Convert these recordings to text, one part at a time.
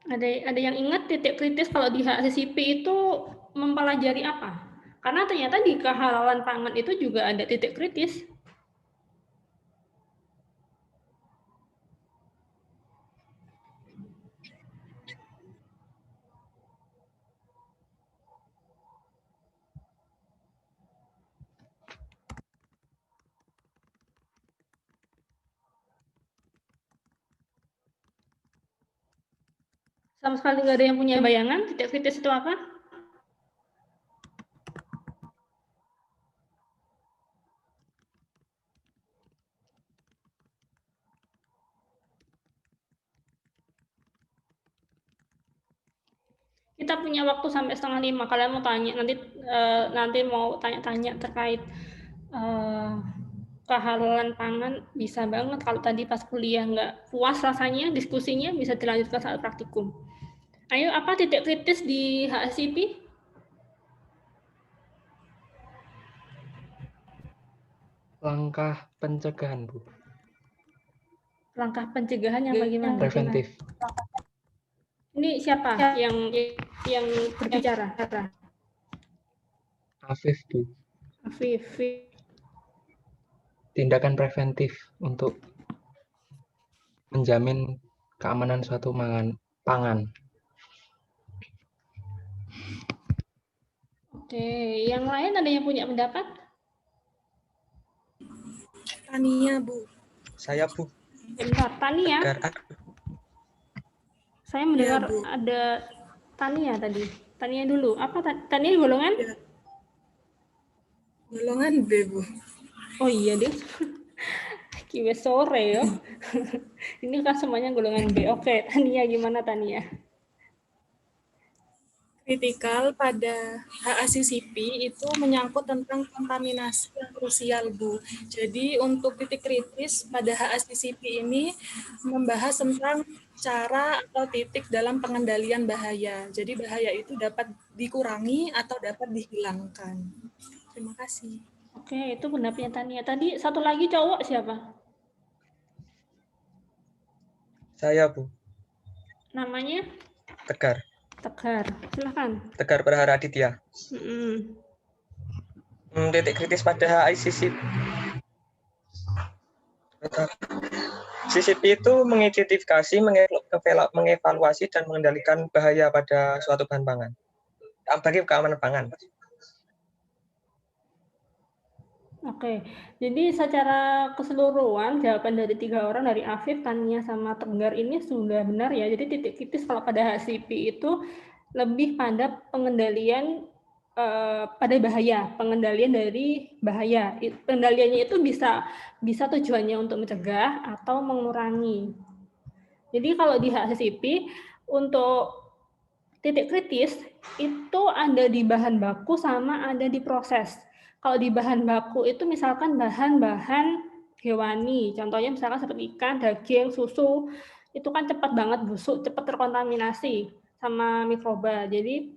Ada yang ingat titik kritis kalau di HACCP itu mempelajari apa? Karena ternyata di kehalalan pangan itu juga ada titik kritis. Sama sekali nggak ada yang punya bayangan titik kritis itu apa? Kita punya waktu sampai 4:30. Kalian mau tanya nanti mau tanya-tanya terkait kehalalan pangan bisa banget. Kalau tadi pas kuliah nggak puas rasanya diskusinya bisa dilanjutkan saat praktikum. Ayo, apa titik kritis di HACCP? Langkah pencegahan, Bu. Langkah pencegahan yang bagaimana? Preventif. Ini siapa yang berbicara? Afif, Bu. Afif. Tindakan preventif untuk menjamin keamanan suatu pangan. Oke, yang lain ada yang punya pendapat? Tania, Bu. Saya, Bu. Bentar, Tania. Saya mendengar Bu. ada Tania tadi. Tania dulu. Apa Tania golongan? Ya. Golongan B, Bu. Oh iya deh. Kiwe sore ya. Ini kan semuanya golongan B. Oke, Tania gimana Tania? Kritikal pada HACCP itu menyangkut tentang kontaminasi yang krusial, Bu. Jadi untuk titik kritis pada HACCP ini membahas tentang cara atau titik dalam pengendalian bahaya. Jadi bahaya itu dapat dikurangi atau dapat dihilangkan. Terima kasih. Oke, itu pendapatnya Tania. Tadi satu lagi cowok siapa? Saya, Bu. Namanya? Tegar. Tegar. Silakan. Tegar Prahara Aditya. Titik kritis pada HACCP itu mengidentifikasi, mengevaluasi, dan mengendalikan bahaya pada suatu bahan pangan bagi keamanan pangan. Oke, jadi secara keseluruhan jawaban dari 3 orang, dari Afif, Tania, sama Tegar ini sudah benar ya. Jadi titik kritis kalau pada HACCP itu lebih pada pengendalian pada bahaya, pengendalian dari bahaya. Pengendaliannya itu bisa tujuannya untuk mencegah atau mengurangi. Jadi kalau di HACCP untuk titik kritis itu ada di bahan baku sama ada di proses. Kalau di bahan baku itu misalkan bahan-bahan hewani, contohnya misalkan seperti ikan, daging, susu, itu kan cepat banget busuk, cepat terkontaminasi sama mikroba. Jadi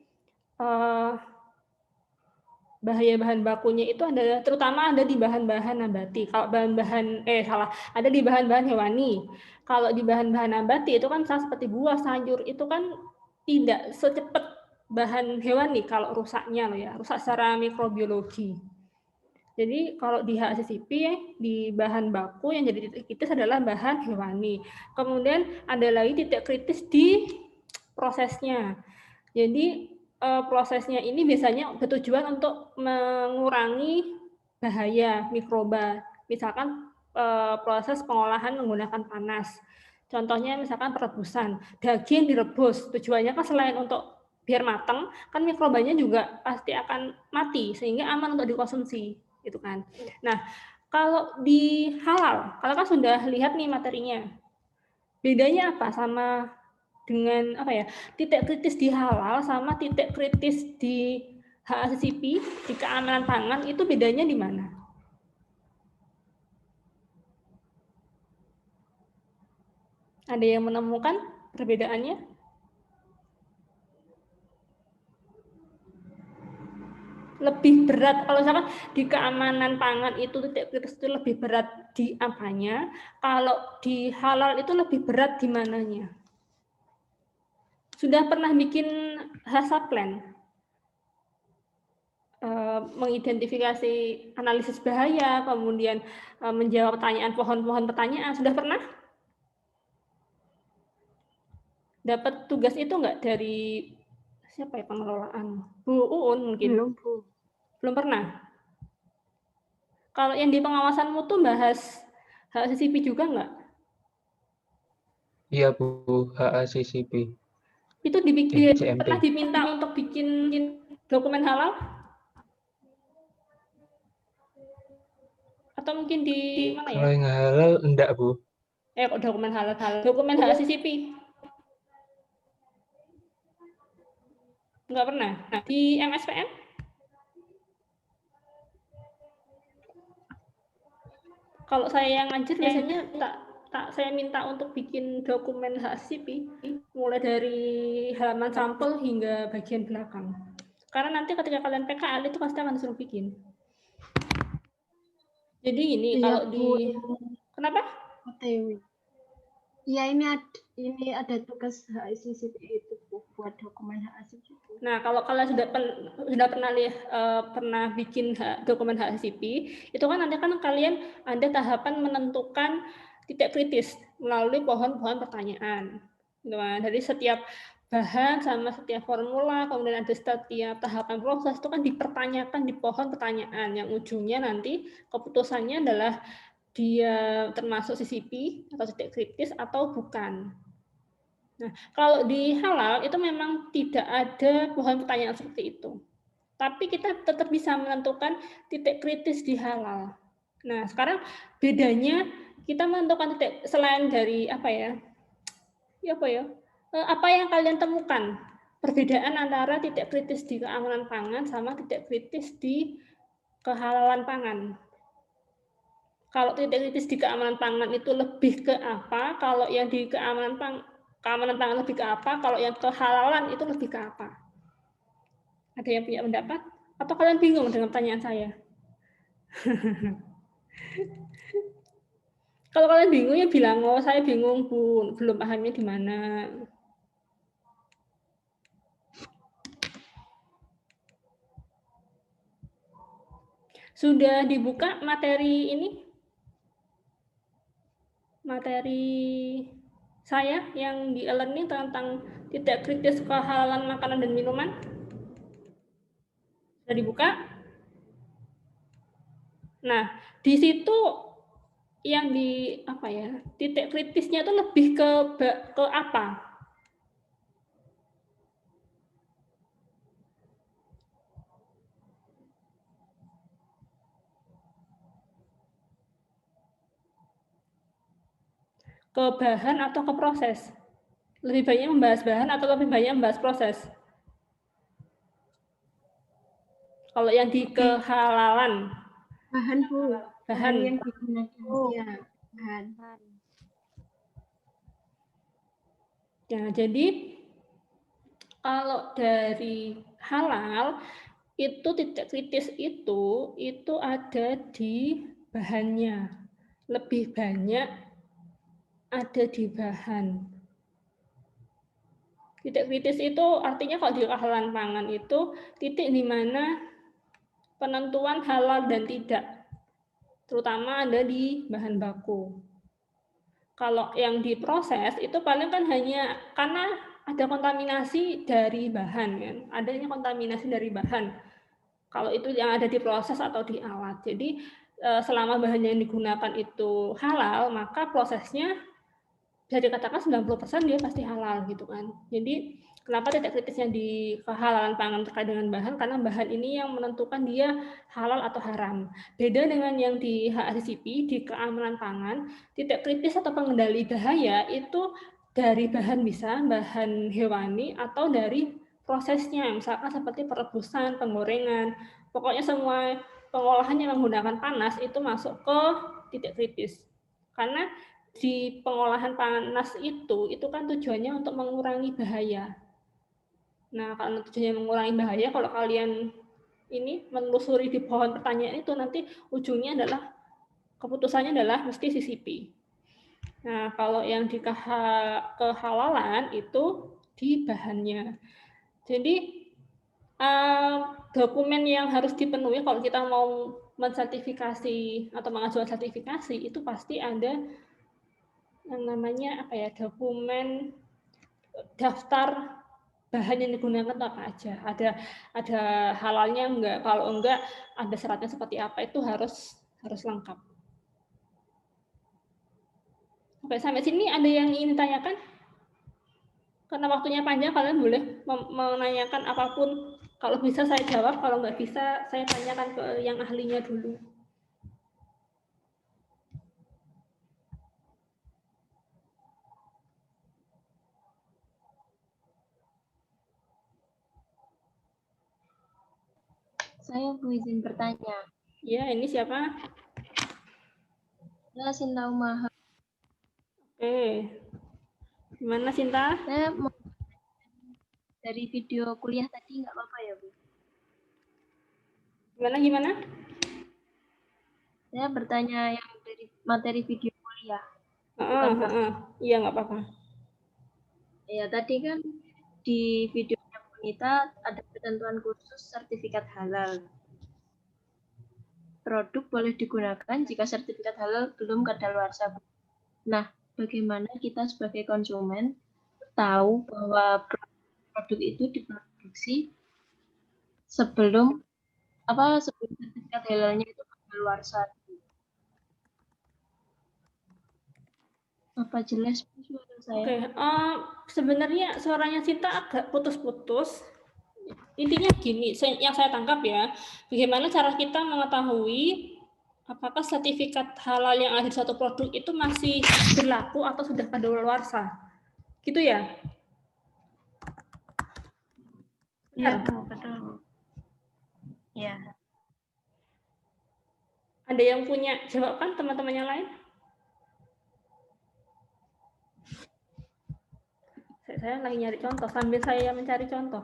bahaya bahan bakunya itu ada, terutama ada di bahan-bahan nabati. Kalau ada di bahan-bahan hewani. Kalau di bahan-bahan nabati itu kan seperti buah, sayur, itu kan tidak secepat bahan hewani kalau rusaknya loh ya, rusak secara mikrobiologi. Jadi kalau di HACCP di bahan baku yang jadi titik kritis adalah bahan hewani. Kemudian ada lagi titik kritis di prosesnya. Jadi prosesnya ini biasanya bertujuan untuk mengurangi bahaya mikroba. Misalkan proses pengolahan menggunakan panas. Contohnya misalkan perebusan, daging direbus. Tujuannya kan selain untuk biar matang, kan mikrobanya juga pasti akan mati sehingga aman untuk dikonsumsi. Gitu kan. Nah, kalau di halal, kalau kan sudah lihat nih materinya, bedanya apa sama dengan titik kritis di halal sama titik kritis di HACCP di keamanan pangan itu bedanya di mana? Ada yang menemukan perbedaannya? Lebih berat kalau misalkan di keamanan pangan itu titik kritis itu lebih berat di apanya, kalau di halal itu lebih berat di mananya? Sudah pernah bikin hasaplan? Mengidentifikasi analisis bahaya, kemudian menjawab pertanyaan pohon-pohon pertanyaan, sudah pernah? Dapat tugas itu nggak dari siapa ya pengelolaan? Bu Uun mungkin? Belum, Bu. Belum pernah? Kalau yang di pengawasan mutu bahas HACCP juga nggak? Iya Bu, HACCP. Itu CMP. pernah diminta untuk bikin dokumen halal? Atau mungkin di mana ya? Kalau yang halal enggak Bu. Kok dokumen halal. Dokumen HACCP? Nggak pernah. Nah, di MSPM? Kalau saya yang ngajar biasanya saya minta untuk bikin dokumen HACCP mulai dari halaman sampel hingga bagian belakang. Karena nanti ketika kalian PKL itu pasti akan disuruh bikin. Jadi ini Iya, kalau Bu, di kenapa? OTW. Iya, ini ada tugas HACCP itu Bu, buat dokumen HACCP. Nah, kalau kalian sudah pernah bikin dokumen HACCP, itu kan nanti kan kalian ada tahapan menentukan titik kritis melalui pohon-pohon pertanyaan. Jadi setiap bahan sama setiap formula, kemudian ada setiap tahapan proses itu kan dipertanyakan di pohon pertanyaan yang ujungnya nanti keputusannya adalah dia termasuk CCP atau titik kritis atau bukan. Nah, kalau di halal itu memang tidak ada pohon pertanyaan seperti itu. Tapi kita tetap bisa menentukan titik kritis di halal. Nah, sekarang bedanya kita menentukan titik selain dari apa ya? Apa yang kalian temukan? Perbedaan antara titik kritis di keamanan pangan sama titik kritis di kehalalan pangan. Kalau titik kritis di keamanan pangan itu lebih ke apa? Kalau yang di keamanan pangan lebih ke apa? Kalau yang kehalalan itu lebih ke apa? Ada yang punya pendapat? Atau kalian bingung dengan pertanyaan saya? Kalau kalian bingung ya bilang, oh saya bingung Bu, belum pahamnya di mana. Sudah dibuka materi ini? Materi saya yang di e-learning tentang titik kritis kehalalan makanan dan minuman? Sudah dibuka? Nah, di situ yang di apa ya? Titik kritisnya itu lebih ke apa? Ke bahan atau ke proses? Lebih banyak membahas bahan atau lebih banyak membahas proses? Kalau yang di kehalalan. Bahan, Bu. Bahan yang digunakan. Iya, bahan. Ya, jadi kalau dari halal itu titik kritis itu ada di bahannya. Lebih banyak ada di bahan. Titik kritis itu artinya kalau di kehalalan pangan itu titik di mana penentuan halal dan tidak, terutama ada di bahan baku. Kalau yang diproses itu paling kan hanya karena ada kontaminasi dari bahan kan, adanya kontaminasi dari bahan. Kalau itu yang ada di proses atau di alat. Jadi selama bahan yang digunakan itu halal, maka prosesnya bisa dikatakan 90% dia pasti halal gitu kan. Jadi kenapa titik kritisnya di kehalalan pangan terkait dengan bahan? Karena bahan ini yang menentukan dia halal atau haram. Beda dengan yang di HACCP, di keamanan pangan, titik kritis atau pengendali bahaya itu dari bahan bisa, bahan hewani atau dari prosesnya, misalkan seperti perebusan, penggorengan, pokoknya semua pengolahan yang menggunakan panas itu masuk ke titik kritis. Karena di pengolahan panas itu kan tujuannya untuk mengurangi bahaya. Nah, kalau tujuannya mengurangi bahaya, kalau kalian ini menelusuri di pohon pertanyaan itu nanti ujungnya adalah keputusannya adalah mesti CCP. Nah, kalau yang di kehalalan itu di bahannya. Jadi dokumen yang harus dipenuhi kalau kita mau mensertifikasi atau mengajukan sertifikasi itu pasti ada yang namanya apa ya, dokumen daftar bahan yang digunakan apa aja. Ada halalnya enggak? Kalau enggak, ada syaratnya seperti apa, itu harus lengkap. Oke, sampai sini ada yang ingin ditanyakan? Karena waktunya panjang, kalian boleh menanyakan apapun. Kalau bisa saya jawab, kalau nggak bisa saya tanyakan ke yang ahlinya dulu. Saya Bu izin bertanya. Ya, ini siapa? Saya Sinta Umaha. Oke. Gimana, Sinta? Saya mau dari video kuliah tadi nggak apa-apa ya Bu? Gimana? Saya bertanya yang dari materi video kuliah. Iya, nggak apa-apa. Ya, tadi kan di videonya Bonita ada ketentuan khusus sertifikat halal. Produk boleh digunakan jika sertifikat halal belum kadaluarsa. Nah, bagaimana kita sebagai konsumen tahu bahwa produk itu diproduksi sebelum sertifikat halalnya itu kadaluarsa? Apa jelas suara saya? Oke, sebenarnya suaranya Sinta agak putus-putus. Intinya gini, yang saya tangkap ya, bagaimana cara kita mengetahui apakah sertifikat halal yang ada di suatu produk itu masih berlaku atau sudah kadaluarsa, gitu ya? Iya, betul. Ya. Ada yang punya jawaban, teman-teman yang lain? Saya lagi nyari contoh, sambil saya mencari contoh.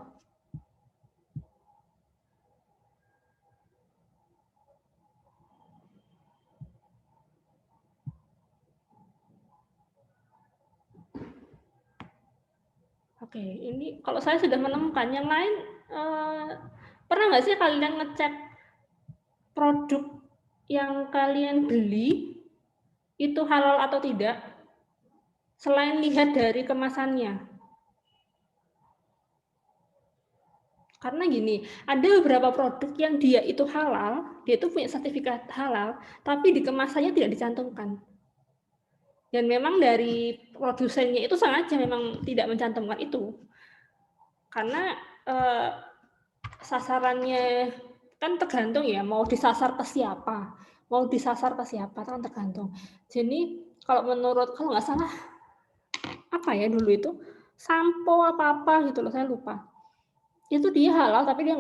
Oke, ini kalau saya sudah menemukan. Yang lain, pernah nggak sih kalian ngecek produk yang kalian beli itu halal atau tidak? Selain lihat dari kemasannya. Karena gini, ada beberapa produk yang dia itu halal, dia itu punya sertifikat halal, tapi di kemasannya tidak dicantumkan. Dan memang dari produsennya itu sengaja memang tidak mencantumkan itu. Karena sasarannya kan tergantung ya, mau disasar ke siapa. Mau disasar ke siapa, kan tergantung. Jadi kalau nggak salah, apa ya dulu itu, sampo apa-apa gitu loh, saya lupa. Itu dia halal tapi dia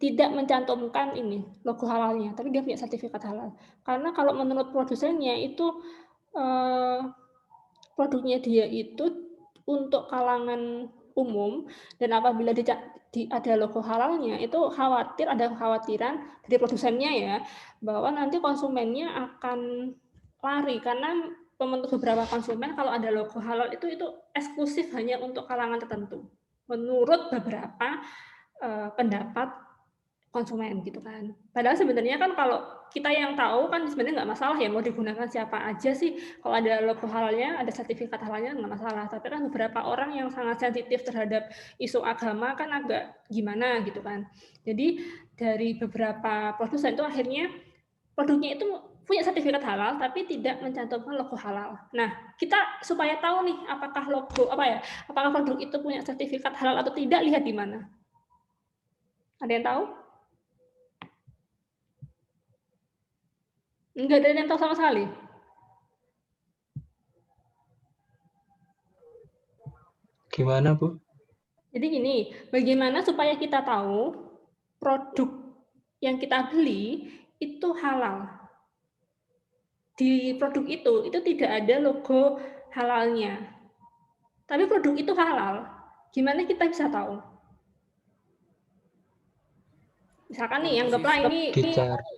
tidak mencantumkan ini logo halalnya, tapi dia punya sertifikat halal. Karena kalau menurut produsennya itu produknya dia itu untuk kalangan umum, dan apabila ada logo halalnya itu ada kekhawatiran dari produsennya ya, bahwa nanti konsumennya akan lari, karena untuk beberapa konsumen kalau ada logo halal itu eksklusif hanya untuk kalangan tertentu menurut beberapa pendapat konsumen gitu kan. Padahal sebenarnya kan kalau kita yang tahu kan sebenarnya nggak masalah ya, mau digunakan siapa aja sih. Kalau ada logo halalnya, ada sertifikat halalnya nggak masalah. Tapi kan beberapa orang yang sangat sensitif terhadap isu agama kan agak gimana gitu kan. Jadi dari beberapa produsen itu akhirnya produknya itu punya sertifikat halal tapi tidak mencantumkan logo halal. Nah, kita supaya tahu nih apakah apakah produk itu punya sertifikat halal atau tidak, lihat di mana? Ada yang tahu? Enggak ada yang tahu sama sekali. Gimana, Bu? Jadi gini, bagaimana supaya kita tahu produk yang kita beli itu halal? Di produk itu tidak ada logo halalnya. Tapi produk itu halal. Gimana kita bisa tahu? Misalkan nih, anggaplah ini Dicari.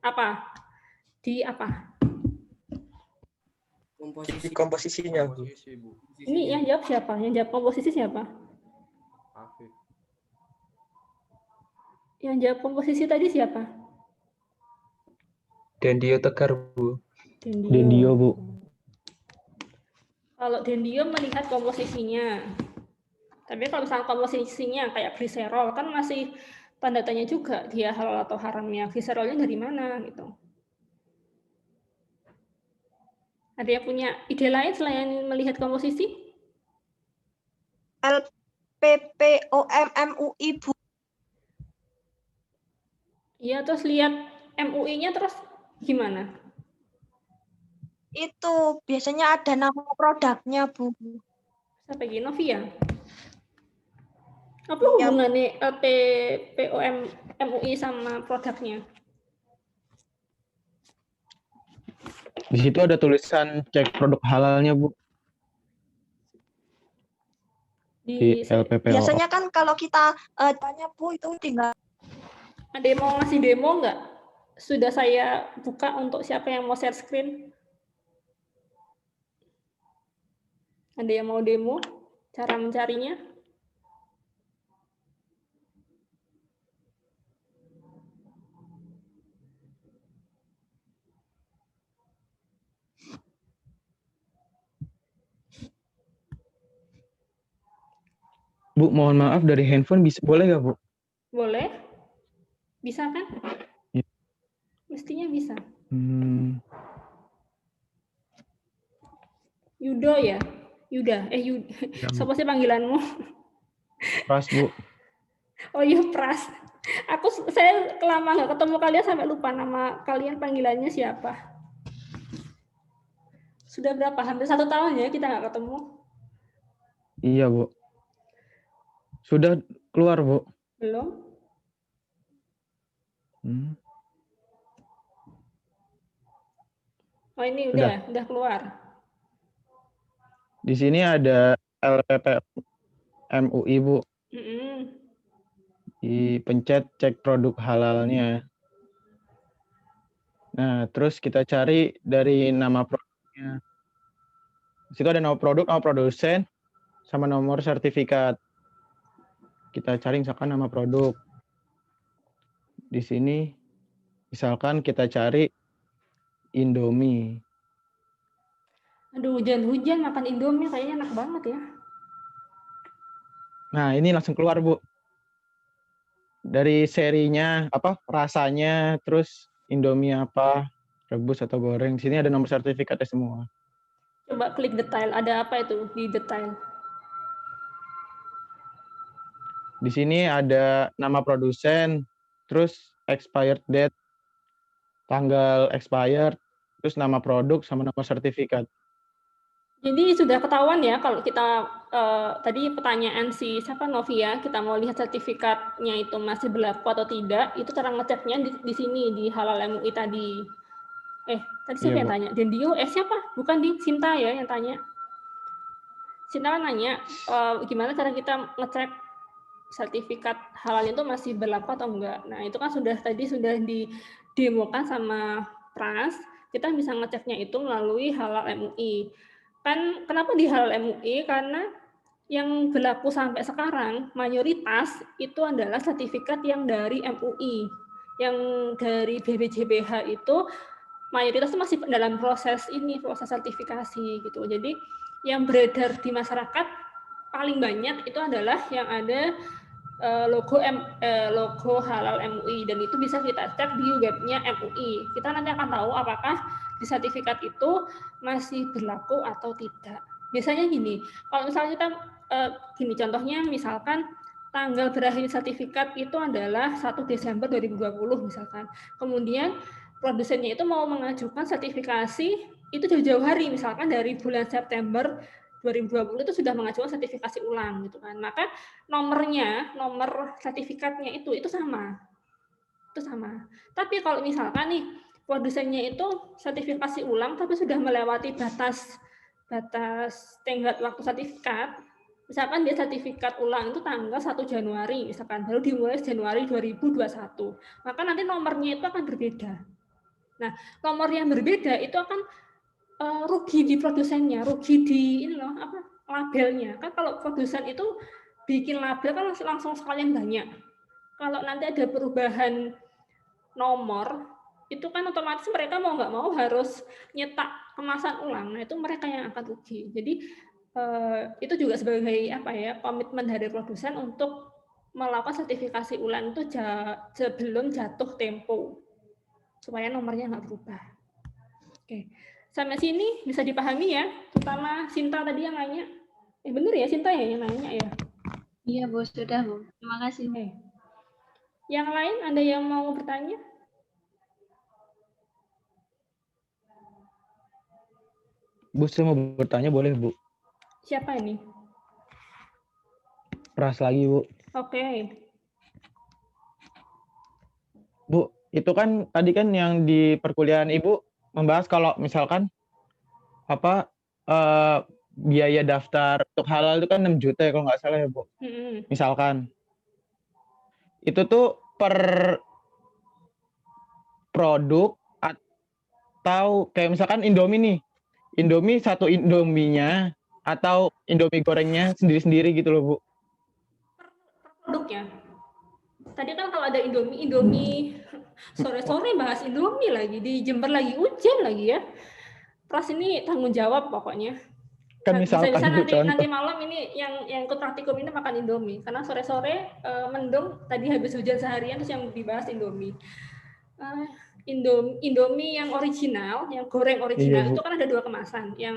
apa? Di apa? komposisinya, Bu. Ini yang jawab siapa? Yang jawab komposisi siapa? Yang jawab komposisi tadi siapa? Dendio Tegar, Bu. Dendio, Bu. Kalau Dendio melihat komposisinya. Tapi kalau misalnya komposisinya kayak gliserol kan masih tanda tanya juga dia halal atau haramnya. Gliserolnya dari mana gitu. Ada yang punya ide lain selain melihat komposisi? LPPOM-MUI, Bu. Iya, terus lihat MUI-nya terus gimana? Itu biasanya ada nama produknya, Bu. Sampai gini, Novia. Apa hubungannya LPPOM MUI sama produknya? Di situ ada tulisan cek produk halalnya, Bu. Di LPPO. Biasanya kan kalau kita tanya, Bu, itu tinggal. Ada yang mau ngasih demo nggak? Sudah saya buka untuk siapa yang mau share screen. Ada yang mau demo cara mencarinya? Bu, mohon maaf dari handphone bisa boleh nggak, Bu? Boleh? Bisa kan? Ya. Mestinya bisa. Yudo ya? Yuda? Yuda. Ya, Siapa sih panggilanmu? Pras, Bu. Oh iya, Pras. Saya lama nggak ketemu kalian sampai lupa nama kalian, panggilannya siapa. Sudah berapa? Hampir 1 tahun ya kita nggak ketemu. Iya, Bu. Sudah keluar, Bu? Belum? Oh ini udah keluar. Di sini ada LPP MUI, Bu. Dipencet cek produk halalnya. Nah, terus kita cari dari nama produknya. Di situ ada nama produk, nama produsen, sama nomor sertifikat. Kita cari misalkan nama produk. Di sini misalkan kita cari Indomie. Aduh, hujan-hujan makan Indomie kayaknya enak banget ya. Nah, ini langsung keluar, Bu. Dari serinya, rasanya, terus Indomie apa, rebus atau goreng. Di sini ada nomor sertifikatnya semua. Coba klik detail, ada apa itu di detail? Di sini ada nama produsen, terus expired date, tanggal expired, terus nama produk sama nama sertifikat. Jadi sudah ketahuan ya kalau kita tadi pertanyaan si siapa Novia, kita mau lihat sertifikatnya itu masih berlaku atau tidak, itu cara ngeceknya di sini di Halal MUI tadi. Tadi siapa yang tanya? Dendio? Siapa? Bukan di Sinta ya yang tanya. Sinta kan nanya gimana cara kita ngecek sertifikat halal itu masih berlaku atau enggak. Nah, itu kan sudah didemokan sama Pras, kita bisa ngeceknya itu melalui Halal MUI. Kan kenapa di Halal MUI? Karena yang berlaku sampai sekarang mayoritas itu adalah sertifikat yang dari MUI. Yang dari BPJBH itu mayoritas itu masih dalam proses sertifikasi gitu. Jadi yang beredar di masyarakat paling banyak itu adalah yang ada logo Halal MUI, dan itu bisa kita cek di webnya MUI. Kita nanti akan tahu apakah di sertifikat itu masih berlaku atau tidak. Biasanya gini, kalau misalnya kita contohnya misalkan tanggal berakhir sertifikat itu adalah 1 Desember 2020 misalkan. Kemudian produsennya itu mau mengajukan sertifikasi itu jauh-jauh hari, misalkan dari bulan September 2020 itu sudah mengajukan sertifikasi ulang gitu kan. Maka nomor sertifikatnya itu sama. Itu sama. Tapi kalau misalkan nih produsennya itu sertifikasi ulang tapi sudah melewati batas tenggat waktu sertifikat, misalkan dia sertifikat ulang itu tanggal 1 Januari misalkan, baru dimulai Januari 2021, maka nanti nomornya itu akan berbeda. Nah, nomor yang berbeda itu akan rugi di produsennya, rugi di ini loh apa labelnya. Kan kalau produsen itu bikin label kan langsung sekalian banyak. Kalau nanti ada perubahan nomor, itu kan otomatis mereka mau nggak mau harus nyetak kemasan ulang. Nah, itu mereka yang akan rugi. Jadi itu juga sebagai apa ya komitmen dari produsen untuk melakukan sertifikasi ulang itu sebelum jatuh tempo supaya nomornya nggak berubah. Oke, sampai sini bisa dipahami ya, terutama Sinta tadi yang nanya. Bener ya Sinta ya yang nanya ya? Iya, Bu, sudah, Bu. Terima kasih. Oke. Yang lain ada yang mau bertanya? Bu, saya mau bertanya boleh, Bu? Siapa ini? Pras lagi, Bu. Oke. Bu, itu kan tadi kan yang di perkuliahan Ibu membahas kalau misalkan apa biaya daftar untuk halal itu kan 6 juta ya kalau nggak salah ya, Bu. Misalkan. Itu tuh per produk atau kayak misalkan Indomie nih. Indomie satu Indominya atau Indomie gorengnya sendiri-sendiri gitu loh, Bu. Produknya. Tadi kan kalau ada Indomie sore-sore bahas Indomie lagi, di Jember lagi hujan lagi ya. Pras ini tanggung jawab pokoknya. Kan misalkan bisa Bu, nanti malam ini yang ikut praktikum ini makan Indomie karena sore-sore mendung tadi habis hujan seharian terus yang dibahas Indomie. Indomie yang original, yang goreng original itu kan ada 2 kemasan, yang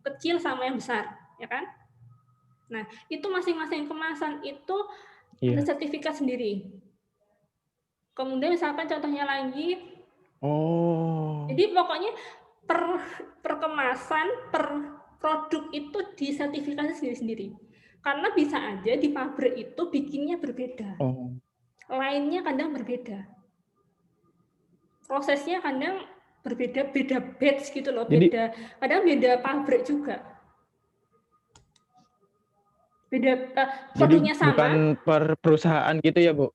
kecil sama yang besar, ya kan? Nah, itu masing-masing kemasan itu ada sertifikat sendiri. Kemudian misalkan contohnya lagi, jadi pokoknya per kemasan, per produk itu disertifikasi sendiri-sendiri. Karena bisa aja di pabrik itu bikinnya berbeda. Lainnya kadang berbeda. Prosesnya kadang berbeda, beda batch gitu loh, beda, kadang beda pabrik juga. Beda produknya jadi sama. Bukan per perusahaan gitu ya, Bu?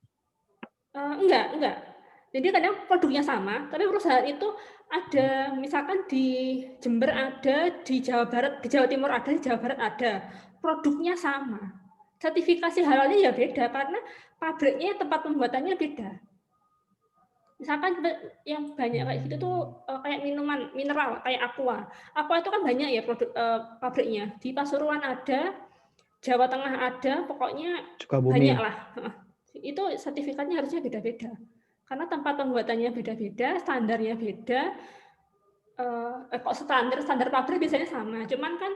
Enggak. Jadi kadang produknya sama, tapi perusahaan itu ada, misalkan di Jember ada, di Jawa Barat, di Jawa Timur ada, di Jawa Barat ada. Produknya sama. Sertifikasi halalnya ya beda karena pabriknya, tempat pembuatannya beda. Misalkan yang banyak kayak gitu tuh kayak minuman mineral kayak Aqua. Aqua itu kan banyak ya produk pabriknya. Di Pasuruan ada, Jawa Tengah ada, pokoknya banyak lah. Itu sertifikatnya harusnya beda-beda. Karena tempat pembuatannya beda-beda, standarnya beda. Kok standar pabrik biasanya sama. Cuman kan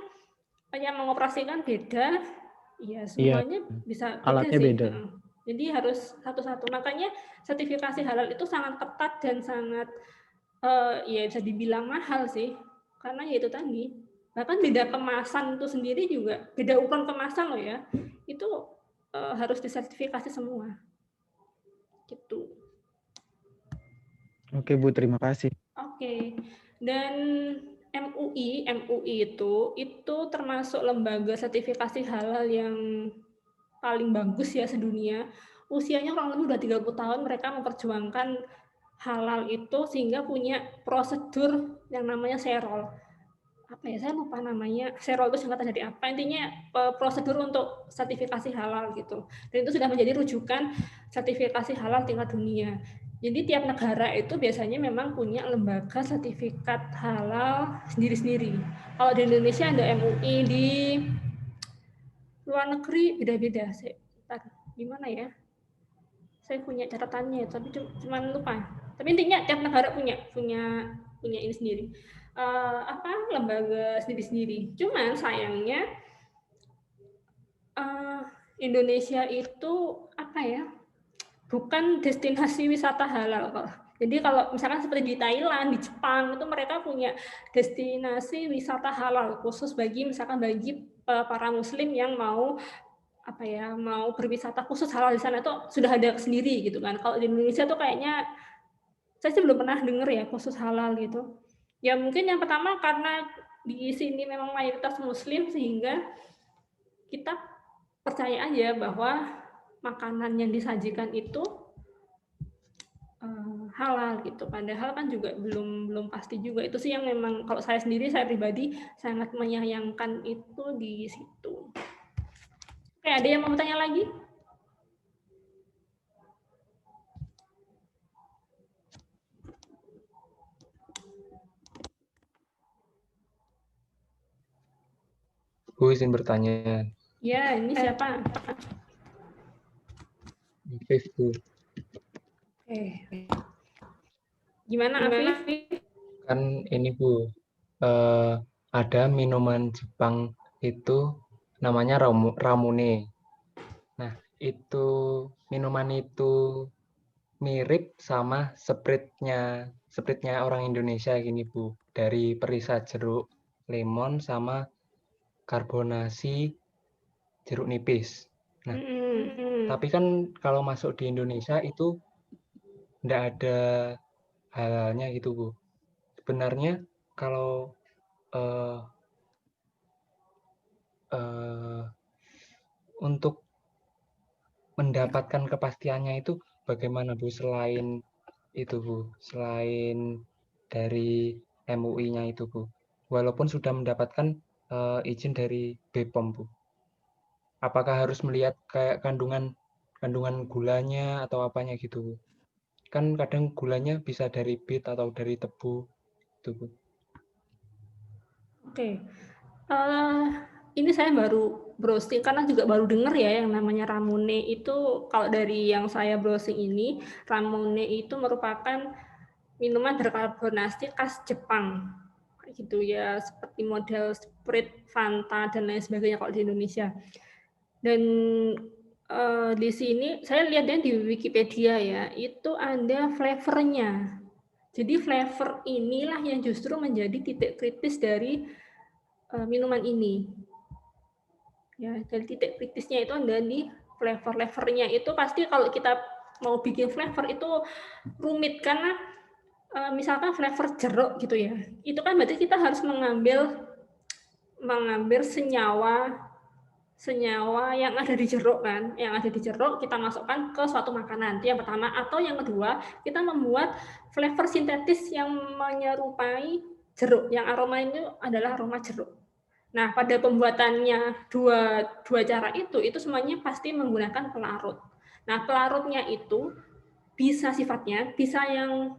yang mengoperasikan beda, ya semuanya bisa beda alatnya sih. Beda. Jadi harus satu-satu. Makanya sertifikasi halal itu sangat ketat dan sangat ya bisa dibilang mahal sih. Karena ya itu tadi. Bahkan beda kemasan itu sendiri juga, beda ukuran kemasan loh ya. Itu harus disertifikasi semua. Gitu. Oke, Bu, terima kasih. Oke. Dan MUI itu termasuk lembaga sertifikasi halal yang paling bagus ya sedunia. Usianya kurang lebih udah 30 tahun mereka memperjuangkan halal itu sehingga punya prosedur yang namanya serol. Apa ya, saya lupa namanya. Serol itu singkatan dari apa? Intinya prosedur untuk sertifikasi halal gitu. Dan itu sudah menjadi rujukan sertifikasi halal tingkat dunia. Jadi tiap negara itu biasanya memang punya lembaga sertifikat halal sendiri-sendiri. Kalau di Indonesia ada MUI, di luar negeri beda-beda. Gimana ya? Saya punya catatannya, tapi cuma lupa. Tapi intinya tiap negara punya ini sendiri. Lembaga sendiri-sendiri. Cuman sayangnya Indonesia itu apa ya? Bukan destinasi wisata halal kok. Jadi kalau misalkan seperti di Thailand, di Jepang itu mereka punya destinasi wisata halal khusus bagi para muslim yang mau mau berwisata khusus halal di sana itu sudah ada sendiri gitu kan. Kalau di Indonesia tuh kayaknya saya sih belum pernah dengar ya khusus halal gitu. Ya mungkin yang pertama karena di sini memang mayoritas muslim sehingga kita percaya aja bahwa makanan yang disajikan itu halal gitu. Padahal kan juga belum pasti juga. Itu sih yang memang kalau saya sendiri, saya pribadi sangat menyayangkan itu di situ. Oke, ada yang mau bertanya lagi? Bu izin bertanya. Ya, ini siapa? Afif, Bu. Gimana Afif? Kan ini Bu, ada minuman Jepang itu namanya ramune. Nah, itu minuman itu mirip sama spritnya orang Indonesia gini Bu, dari perisa jeruk, lemon sama karbonasi jeruk nipis. Nah, tapi kan kalau masuk di Indonesia itu enggak ada halalnya gitu Bu. Sebenarnya kalau untuk mendapatkan kepastiannya itu bagaimana Bu, selain itu Bu, selain dari MUI-nya itu Bu, walaupun sudah mendapatkan izin dari BPOM Bu, apakah harus melihat kayak kandungan gulanya atau apanya gitu Bu? Kan kadang gulanya bisa dari bit atau dari tebu itu Bu. Oke. Ini saya baru browsing karena juga baru dengar ya yang namanya ramune itu. Kalau dari yang saya browsing ini, ramune itu merupakan minuman berkarbonasi khas Jepang, gitu ya, seperti model Sprite, Fanta dan lain sebagainya kalau di Indonesia. Dan di sini saya lihatnya di Wikipedia ya, itu ada flavornya. Jadi flavor inilah yang justru menjadi titik kritis dari minuman ini. Ya, jadi titik kritisnya itu ada di flavor-flavornya. Itu pasti kalau kita mau bikin flavor itu rumit karena misalkan flavor jeruk gitu ya. Itu kan berarti kita harus mengambil senyawa yang ada di jeruk kan. Yang ada di jeruk kita masukkan ke suatu makanan. Itu yang pertama. Atau yang kedua, kita membuat flavor sintetis yang menyerupai jeruk. Yang aroma itu adalah aroma jeruk. Nah, pada pembuatannya dua cara itu semuanya pasti menggunakan pelarut. Nah, pelarutnya itu bisa sifatnya bisa yang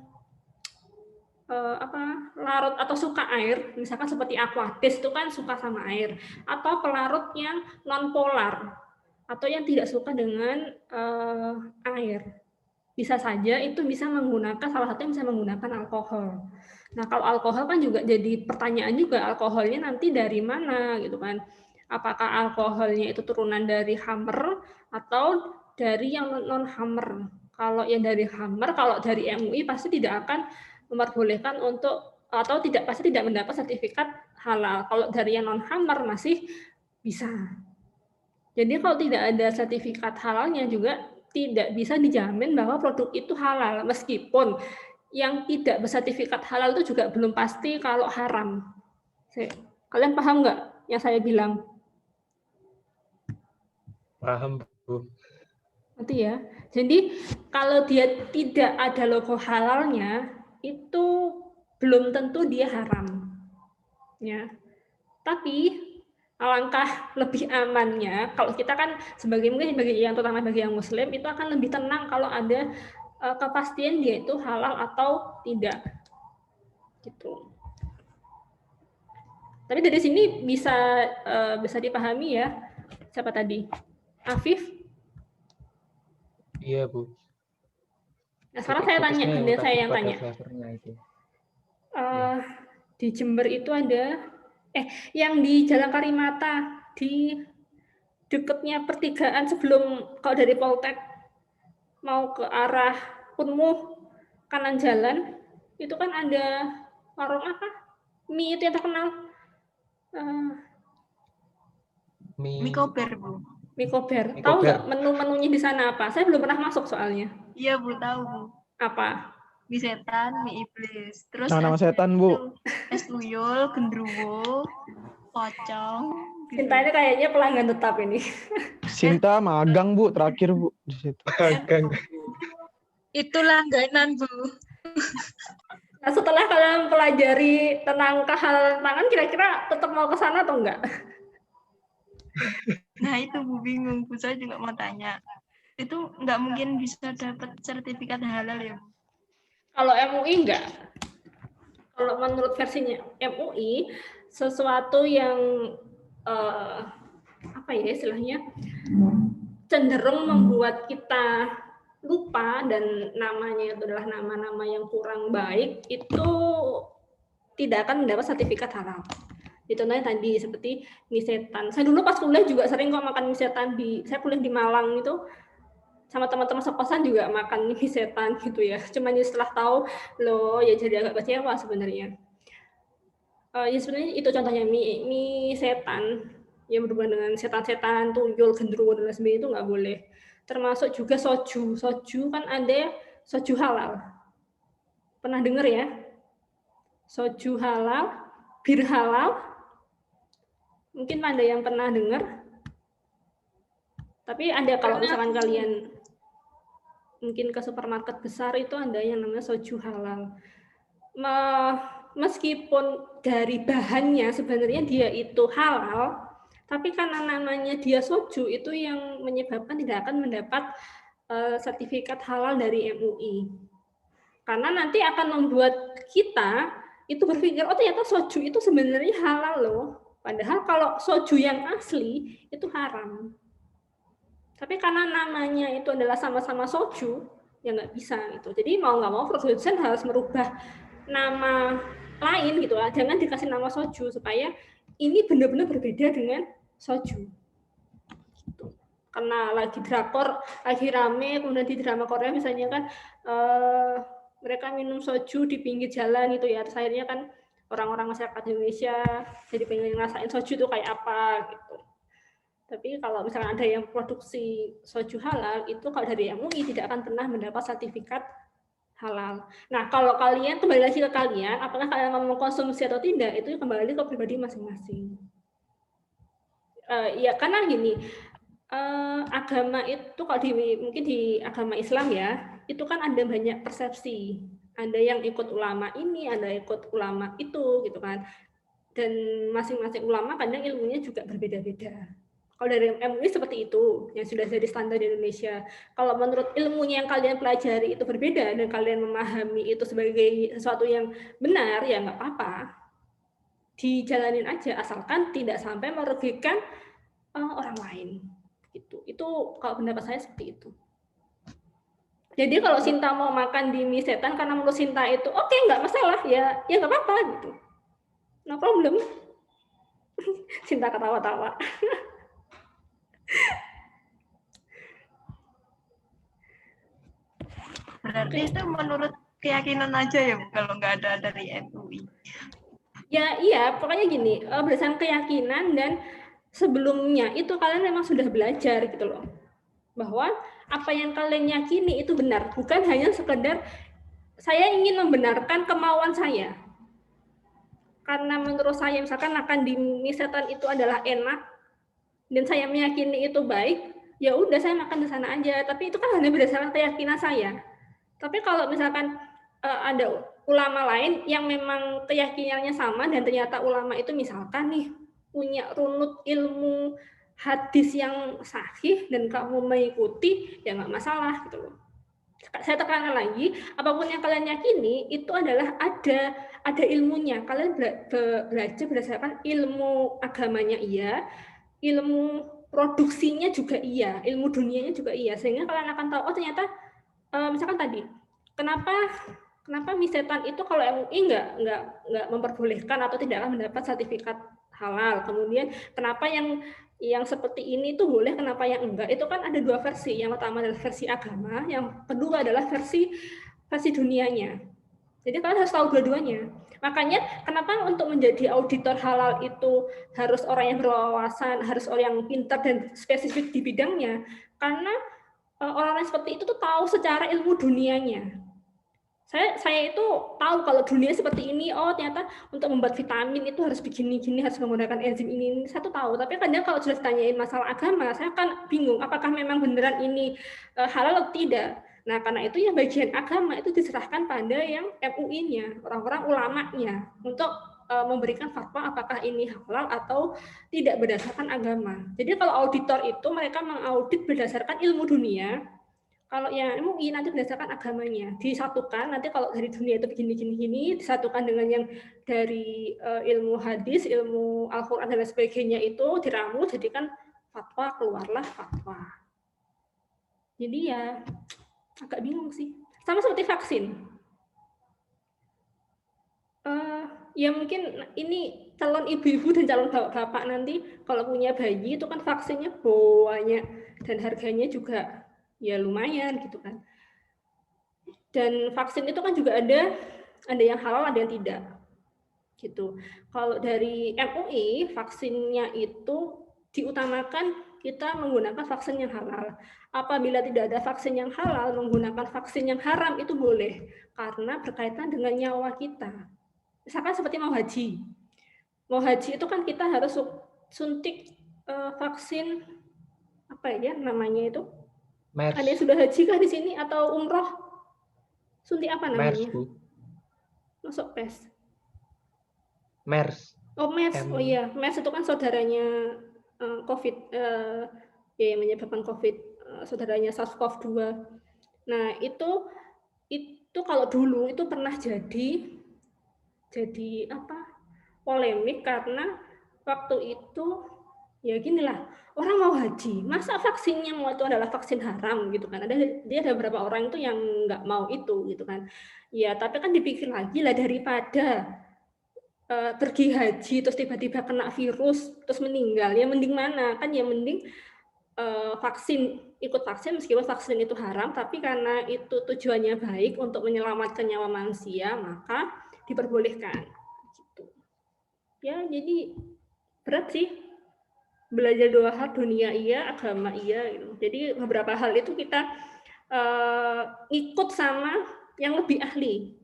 larut atau suka air, misalkan seperti aquatis itu kan suka sama air, atau pelarut yang non polar atau yang tidak suka dengan air. Bisa saja itu bisa menggunakan, salah satunya bisa menggunakan alkohol. Nah, kalau alkohol kan juga jadi pertanyaan juga, alkoholnya nanti dari mana gitu kan. Apakah alkoholnya itu turunan dari Hummer atau dari yang non-Hummer? Kalau yang dari Hummer, kalau dari MUI pasti tidak akan memperbolehkan untuk, atau pasti tidak mendapat sertifikat halal. Kalau dari yang non-Hummer masih bisa. Jadi kalau tidak ada sertifikat halalnya juga tidak bisa dijamin bahwa produk itu halal, meskipun yang tidak bersertifikat halal itu juga belum pasti kalau haram. Kalian paham nggak yang saya bilang? Paham Bu. Nanti ya. Jadi kalau dia tidak ada logo halalnya, itu belum tentu dia haram. Ya. Tapi alangkah lebih amannya kalau kita kan sebagai yang terutama bagi yang Muslim itu akan lebih tenang kalau ada kepastian dia itu halal atau tidak, gitu. Tapi dari sini bisa dipahami ya. Siapa tadi? Afif? Iya Bu. Nah, sekarang saya tanya, kemudian saya yang tanya. Itu. Di Jember itu ada, yang di Jalan Karimata, di dekatnya pertigaan sebelum, kalau dari Poltek mau ke arah Unmuh, kanan jalan, itu kan ada warung apa? Mie itu yang terkenal. Mie Kober, Bu. Mie Kober. Tahu nggak menu-menunya di sana apa? Saya belum pernah masuk soalnya. Iya, Bu, tahu, Bu. Apa? Mie setan, mie iblis. Terus nama setan, Bu. Es tuyul, gendruwo, pocong. Sinta ini kayaknya pelanggan tetap ini. Sinta magang Bu, terakhir Bu di situ. Magang. Itu langganan, Bu. Nah, setelah kalian pelajari tentang kehalalan pangan, kira-kira tetap mau ke sana atau enggak? Nah, itu Bu bingung. Bu, saya juga mau tanya. Itu nggak mungkin bisa dapat sertifikat halal ya, Bu? Kalau MUI enggak. Kalau menurut versinya MUI, sesuatu yang apa ya istilahnya, cenderung membuat kita lupa dan namanya itu adalah nama-nama yang kurang baik, itu tidak akan mendapat sertifikat halal. Contohnya tadi seperti mie setan. Saya dulu pas kuliah juga sering kok makan mie setan. Saya kuliah di Malang itu sama teman-teman sekosan juga makan mie setan gitu ya. Cuman setelah tahu loh ya jadi agak kecewa sebenarnya. Ya sebenarnya itu contohnya mie setan yang berhubungan dengan setan-setan, tuyul, genderuwo dan lain sebagainya itu nggak boleh. Termasuk juga soju. Soju kan ada soju halal. Pernah dengar ya? Soju halal, bir halal. Mungkin ada yang pernah dengar. Tapi ada kalau misalkan kalian mungkin ke supermarket besar itu ada yang namanya soju halal. Meskipun dari bahannya sebenarnya dia itu halal, tapi karena namanya dia soju itu yang menyebabkan tidak akan mendapat sertifikat halal dari MUI. Karena nanti akan membuat kita itu berpikir, oh ternyata soju itu sebenarnya halal loh. Padahal kalau soju yang asli itu haram. Tapi karena namanya itu adalah sama-sama soju, ya nggak bisa gitu. Jadi mau nggak mau produsen harus merubah nama lain gitu lah. Jangan dikasih nama soju supaya ini benar-benar berbeda dengan soju. Gitu. Karena lagi drakor, lagi rame, kemudian di drama Korea misalnya kan mereka minum soju di pinggir jalan gitu ya. Terus akhirnya kan orang-orang masyarakat Indonesia jadi pengen ngerasain soju itu kayak apa gitu. Tapi kalau misalnya ada yang produksi soju halal, itu kalau dari MUI tidak akan pernah mendapat sertifikat halal. Nah, kalau kalian kembali lagi ke kalian, apakah kalian mau mengkonsumsi atau tidak, itu kembali ke pribadi masing-masing. Ya karena gini, agama itu kalau mungkin di agama Islam ya, itu kan ada banyak persepsi. Ada yang ikut ulama ini, ada ikut ulama itu, gitu kan. Dan masing-masing ulama kadang ilmunya juga berbeda-beda. Kalau dari MUI seperti itu, yang sudah jadi standar di Indonesia. Kalau menurut ilmunya yang kalian pelajari itu berbeda dan kalian memahami itu sebagai sesuatu yang benar, ya nggak apa-apa. Dijalanin aja, asalkan tidak sampai merugikan orang lain. Gitu. Itu kalau pendapat saya seperti itu. Jadi kalau Sinta mau makan di mie setan karena menurut Sinta itu oke, nggak masalah, ya nggak apa-apa gitu. No problem. Sinta ketawa-tawa. Berarti itu menurut keyakinan aja ya, kalau nggak ada dari MUI. Ya iya, pokoknya gini, berdasarkan keyakinan dan sebelumnya itu kalian memang sudah belajar gitu loh. Bahwa apa yang kalian yakini itu benar, bukan hanya sekedar saya ingin membenarkan kemauan saya. Karena menurut saya misalkan makan di mie setan itu adalah enak dan saya meyakini itu baik, ya udah saya makan di sana aja. Tapi itu kan hanya berdasarkan keyakinan saya. Tapi kalau misalkan ada ulama lain yang memang keyakinannya sama dan ternyata ulama itu misalkan nih punya runut ilmu hadis yang sahih dan kamu mengikuti, ya nggak masalah gitu loh. Saya tekankan lagi, apapun yang kalian yakini itu adalah ada ilmunya. Kalian belajar berdasarkan ilmu agamanya iya, ilmu produksinya juga iya, ilmu dunianya juga iya, sehingga kalian akan tahu oh ternyata misalkan tadi kenapa mie setan itu kalau MUI nggak memperbolehkan atau tidak akan mendapat sertifikat halal. Kemudian kenapa yang seperti ini itu boleh, kenapa yang enggak? Itu kan ada dua versi. Yang pertama adalah versi agama, yang kedua adalah versi dunianya. Jadi kalian harus tahu dua-duanya. Makanya kenapa untuk menjadi auditor halal itu harus orang yang berwawasan, harus orang yang pintar dan spesifik di bidangnya. Karena orang-orang seperti itu tuh tahu secara ilmu dunianya. Saya itu tahu kalau dunia seperti ini, oh ternyata untuk membuat vitamin itu harus begini-gini, harus menggunakan enzim ini. Saya tuh tahu, tapi kadang kalau sudah ditanyain masalah agama, saya kan bingung apakah memang beneran ini halal atau tidak. Nah, karena itu yang bagian agama itu diserahkan pada yang MUI-nya, orang-orang ulamanya, untuk memberikan fatwa apakah ini halal atau tidak berdasarkan agama. Jadi kalau auditor itu mereka mengaudit berdasarkan ilmu dunia, kalau yang MUI nanti berdasarkan agamanya. Disatukan, nanti kalau dari dunia itu begini-gini, disatukan dengan yang dari ilmu hadis, ilmu Al-Quran, dan lain sebagainya itu diramu, jadikan fatwa, keluarlah fatwa. Jadi ya agak bingung sih. Sama seperti vaksin. Ya mungkin ini calon ibu-ibu dan calon bapak-bapak nanti kalau punya bayi itu kan vaksinnya banyak dan harganya juga ya lumayan gitu kan. Dan vaksin itu kan juga ada yang halal, ada yang tidak. Gitu. Kalau dari MUI vaksinnya itu diutamakan kita menggunakan vaksin yang halal. Apabila tidak ada vaksin yang halal, menggunakan vaksin yang haram itu boleh karena berkaitan dengan nyawa kita. Misalkan seperti mau haji. Mau haji itu kan kita harus suntik vaksin apa ya namanya itu? MERS. Ada yang sudah haji kah di sini atau umroh? Suntik apa namanya? MERS, Bu. Masuk PES. MERS. Oh, MERS. Oh iya, MERS itu kan saudaranya COVID, ya yang menyebabkan COVID, saudaranya SARS-CoV-2. Nah, itu kalau dulu itu pernah jadi apa? Polemik karena waktu itu ya ginilah, orang mau haji, masa vaksinnya mau itu adalah vaksin haram gitu kan. Dia ada beberapa orang itu yang nggak mau itu gitu kan. Ya, tapi kan dipikir lagi lah daripada pergi haji terus tiba-tiba kena virus terus meninggal, ya mending mana? Kan ya mending ikut vaksin meskipun vaksin itu haram, tapi karena itu tujuannya baik untuk menyelamatkan nyawa manusia, maka diperbolehkan. Gitu. Ya, jadi berat sih belajar dua hal, dunia iya, agama iya. Gitu. Jadi beberapa hal itu kita ikut sama yang lebih ahli,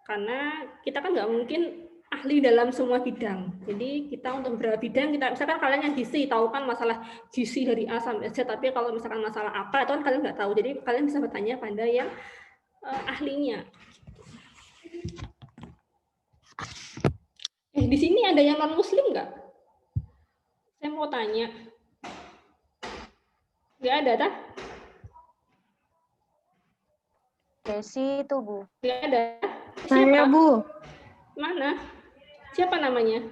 karena kita kan nggak mungkin ahli dalam semua bidang. Jadi kita untuk beberapa bidang, kita misalkan kalian yang gizi tahu kan masalah gizi dari A sampai Z, tapi kalau misalkan masalah apa itu kan kalian nggak tahu. Jadi kalian bisa bertanya pada yang ahlinya. Di sini ada yang non Muslim nggak? Saya mau tanya. Nggak ada, tak? Desi itu, Bu. Nggak ada. Saya, Bu. Mana? Siapa namanya?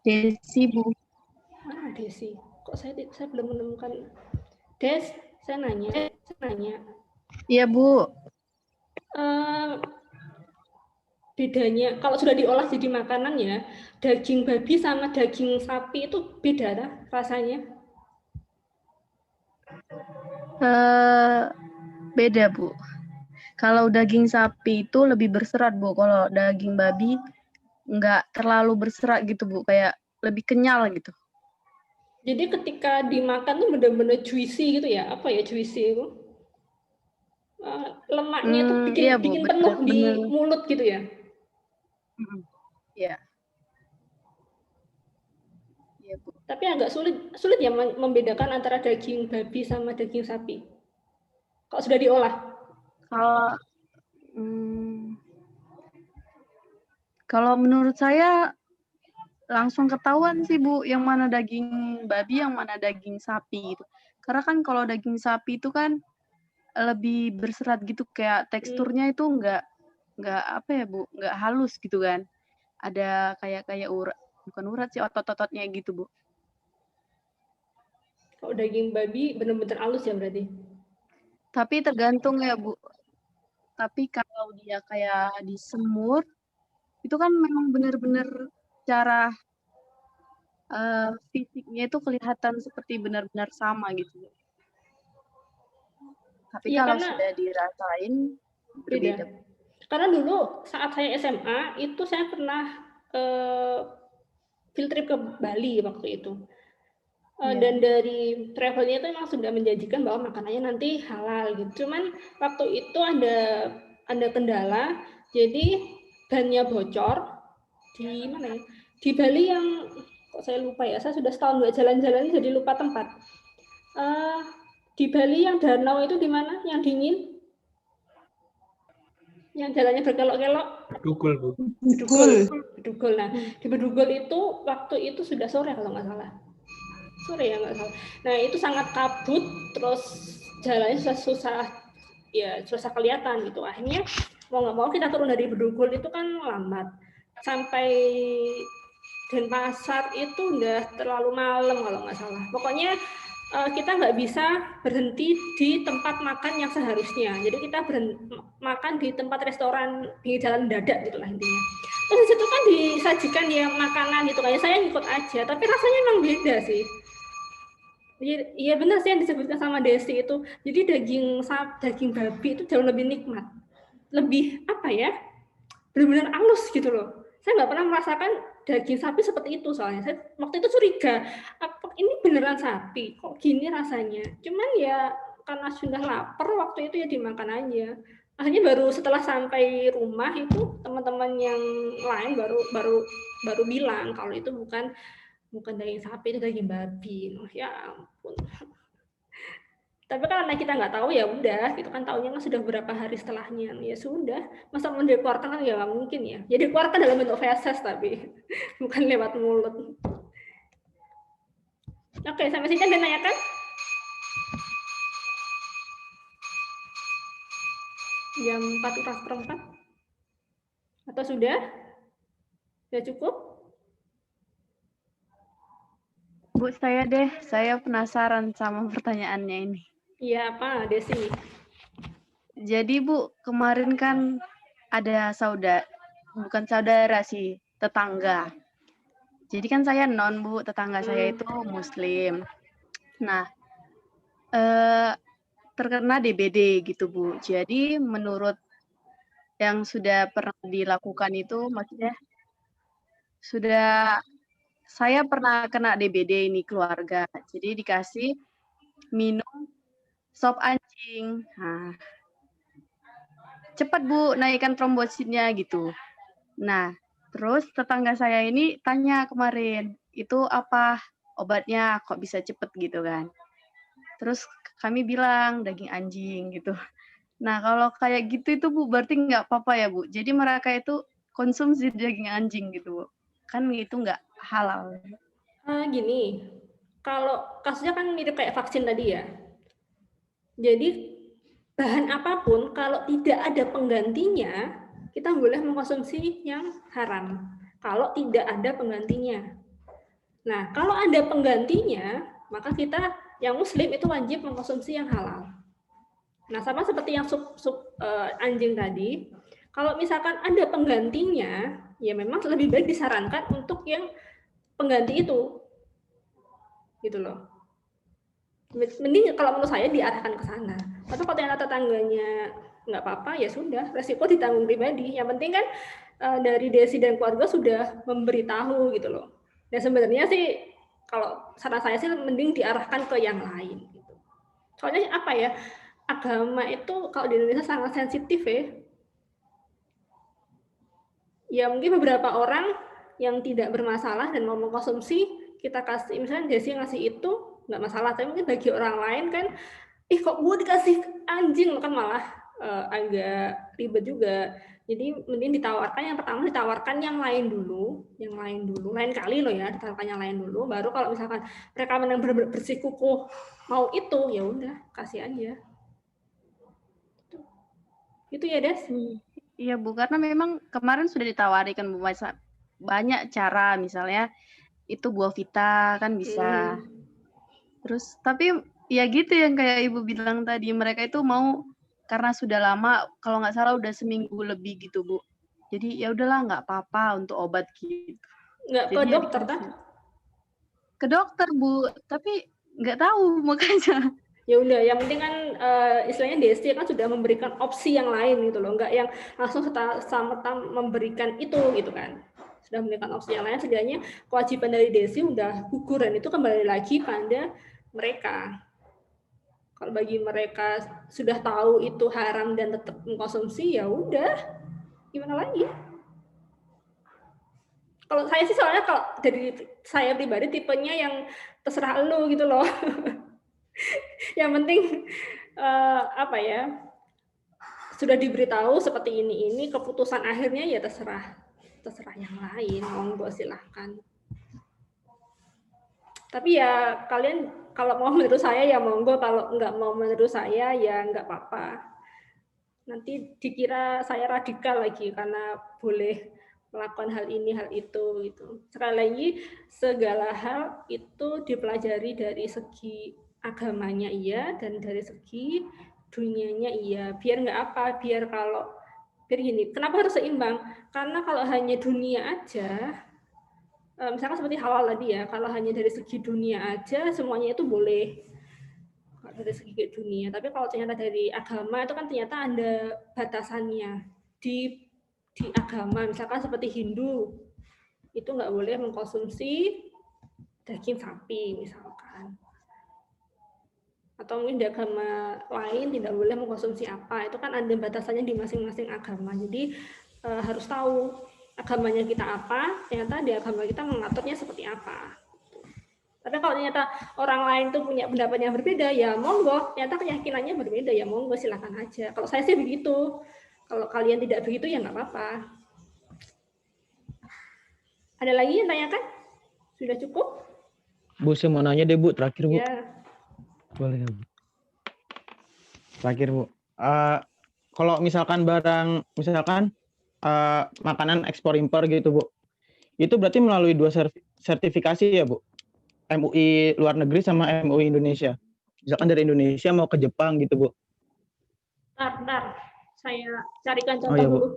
Desi, Bu. Mana Desi? Kok saya belum menemukan. Des, saya nanya. Iya, Bu. Bedanya, kalau sudah diolah jadi makanan ya, daging babi sama daging sapi itu beda tak rasanya? Beda, Bu. Kalau daging sapi itu lebih berserat, Bu. Kalau daging babi nggak terlalu berserat gitu, Bu. Kayak lebih kenyal gitu. Jadi ketika dimakan tuh benar-benar juicy gitu ya? Apa ya juicy itu? Lemaknya tuh bikin, iya, Bu, bikin penuh di mulut gitu ya? Iya. Iya, Bu. Tapi agak sulit ya membedakan antara daging babi sama daging sapi. Kalau sudah diolah. Kalau menurut saya langsung ketahuan sih, Bu, yang mana daging babi, yang mana daging sapi gitu. Karena kan kalau daging sapi itu kan lebih berserat gitu, kayak teksturnya itu nggak apa ya, Bu, nggak halus gitu kan. Ada kayak urat, bukan urat sih, otot-ototnya gitu, Bu. Kalau daging babi benar-benar halus ya berarti? Tapi tergantung ya, Bu. Tapi kalau dia kayak disemur, itu kan memang benar-benar cara fisiknya itu kelihatan seperti benar-benar sama gitu. Tapi ya, kalau sudah dirasain berbeda. Karena dulu saat saya SMA itu saya pernah field trip ke Bali waktu itu. Dan dari travelnya itu memang sudah menjanjikan bahwa makanannya nanti halal gitu. Cuman waktu itu ada kendala, jadi bannya bocor di mana ya? Di Bali yang kok saya lupa ya. Saya sudah setahun nggak jalan-jalan jadi lupa tempat. Di Bali yang danau itu di mana? Yang dingin? Yang jalannya berkelok-kelok? Bedugul, Bu. Bedugul. Nah, di Bedugul itu waktu itu sudah sore kalau nggak salah. Sore ya nggak salah. Nah, itu sangat kabut, terus jalannya susah kelihatan gitu. Akhirnya mau nggak mau kita turun dari Bedugul itu kan lambat. Sampai Denpasar itu udah terlalu malam kalau nggak salah. Pokoknya kita nggak bisa berhenti di tempat makan yang seharusnya. Jadi kita makan di tempat restoran di jalan dadak gitulah intinya. Terus di situ kan disajikan ya makanan gitu kayak saya ngikut aja, tapi rasanya emang beda sih. Iya benar sih yang disebutkan sama Desi itu. Jadi daging babi itu jauh lebih nikmat, lebih apa ya? Benar-benar halus gitu loh. Saya nggak pernah merasakan daging sapi seperti itu soalnya. Saya waktu itu curiga, apa ini beneran sapi? Kok gini rasanya? Cuman ya karena sudah lapar waktu itu ya dimakan aja. Akhirnya baru setelah sampai rumah itu teman-teman yang lain baru bilang kalau itu bukan daging sapi, itu daging babi. Oh, ya ampun. Tapi karena kita nggak tahu ya udah, gitu kan tahunya kan sudah beberapa hari setelahnya, ya sudah. Masa mau dikeluarkan kan ya nggak mungkin ya. Jadi dikeluarkan dalam bentuk feses tapi bukan lewat mulut. Oke, sampai sini ada nanyakan? Jam 4:04 atau sudah? Sudah cukup? Bu, saya penasaran sama pertanyaannya ini. Iya, apa, Desi? Jadi Bu, kemarin kan ada bukan saudara sih, tetangga. Jadi kan saya non Bu, tetangga saya itu Muslim. Nah, terkena DBD gitu Bu. Jadi menurut yang sudah pernah dilakukan itu, maksudnya saya pernah kena DBD ini keluarga. Jadi dikasih minum sop anjing. Nah, cepat Bu naikkan trombositnya gitu. Nah, terus tetangga saya ini tanya kemarin, itu apa obatnya kok bisa cepet gitu kan. Terus kami bilang daging anjing gitu. Nah, kalau kayak gitu itu Bu berarti nggak apa-apa ya Bu. Jadi mereka itu konsumsi daging anjing gitu Bu. Kan itu nggak halal. Gini, kalau kasusnya kan mirip kayak vaksin tadi ya. Jadi bahan apapun kalau tidak ada penggantinya, kita boleh mengkonsumsi yang haram. Kalau tidak ada penggantinya. Nah, kalau ada penggantinya, maka kita yang Muslim itu wajib mengkonsumsi yang halal. Nah, sama seperti yang anjing tadi, kalau misalkan ada penggantinya, ya memang lebih baik disarankan untuk yang pengganti itu, gitu loh. Mending kalau menurut saya diarahkan ke sana. Tapi kalau ternyata tetangganya nggak apa-apa, ya sudah, resiko ditanggung pribadi. Yang penting kan dari Desi dan keluarga sudah memberitahu gitu loh. Dan sebenarnya sih kalau saran saya sih mending diarahkan ke yang lain. Gitu. Soalnya apa ya, agama itu kalau di Indonesia sangat sensitif ya. Ya mungkin beberapa orang yang tidak bermasalah dan mau mengkonsumsi, kita kasih, misalnya Desi ngasih itu, nggak masalah. Tapi mungkin bagi orang lain kan, kok gue dikasih anjing, kan malah agak ribet juga. Jadi mending ditawarkan, yang pertama ditawarkan yang lain dulu, lain kali loh ya, ditawarkan yang lain dulu, baru kalau misalkan mereka memang bersikukuh mau itu, ya udah kasih aja. Itu ya Des? Iya Bu, karena memang kemarin sudah ditawari kan Bu, banyak cara, misalnya itu buah vita kan bisa. Terus tapi ya gitu yang kayak Ibu bilang tadi, mereka itu mau karena sudah lama, kalau nggak salah udah seminggu lebih gitu Bu. Jadi ya udahlah nggak apa-apa untuk obat gitu. Nggak ke dokter kan? Ke dokter Bu, tapi nggak tahu makanya. Ya udah, yang penting kan istilahnya Desi kan sudah memberikan opsi yang lain gitu loh, nggak yang langsung sama memberikan itu gitu kan. Sudah memberikan opsi yang lain, setidaknya kewajiban dari Desi udah gugur dan itu kembali lagi pada mereka. Kalau bagi mereka sudah tahu itu haram dan tetap mengkonsumsi, ya udah, gimana lagi? Kalau saya sih soalnya kalau dari saya pribadi tipenya yang terserah lu gitu loh. Yang penting apa ya, sudah diberitahu seperti ini keputusan akhirnya ya terserah yang lain, monggo silahkan. Tapi ya kalian kalau mau menurut saya ya monggo, kalau nggak mau menurut saya ya nggak apa-apa. Nanti dikira saya radikal lagi karena boleh melakukan hal ini hal itu gitu. Sekali lagi segala hal itu dipelajari dari segi agamanya iya dan dari segi dunianya iya. Biar nggak apa, biar gini, kenapa harus seimbang? Karena kalau hanya dunia aja, misalkan seperti halal tadi ya, kalau hanya dari segi dunia aja semuanya itu boleh dari segi dunia, tapi kalau ternyata dari agama itu kan ternyata ada batasannya di agama. Misalkan seperti Hindu itu nggak boleh mengkonsumsi daging sapi misalkan, atau mungkin di agama lain tidak boleh mengkonsumsi apa, itu kan ada batasannya di masing-masing agama. Jadi harus tahu agamanya kita apa, ternyata di agama kita mengaturnya seperti apa. Tapi kalau ternyata orang lain tuh punya pendapat yang berbeda, ya monggo. Ternyata keyakinannya berbeda, ya monggo, silakan aja. Kalau saya sih begitu. Kalau kalian tidak begitu, ya nggak apa-apa. Ada lagi yang tanyakan? Sudah cukup? Bu, saya mau nanya deh, Bu. Terakhir, Bu. Ya. Boleh, Bu. Terakhir, Bu. Kalau misalkan makanan ekspor impor gitu, Bu. Itu berarti melalui 2 sertifikasi ya, Bu? MUI luar negeri sama MUI Indonesia. Misalkan dari Indonesia mau ke Jepang gitu, Bu. Bentar. Saya carikan contoh iya, Bu. dulu.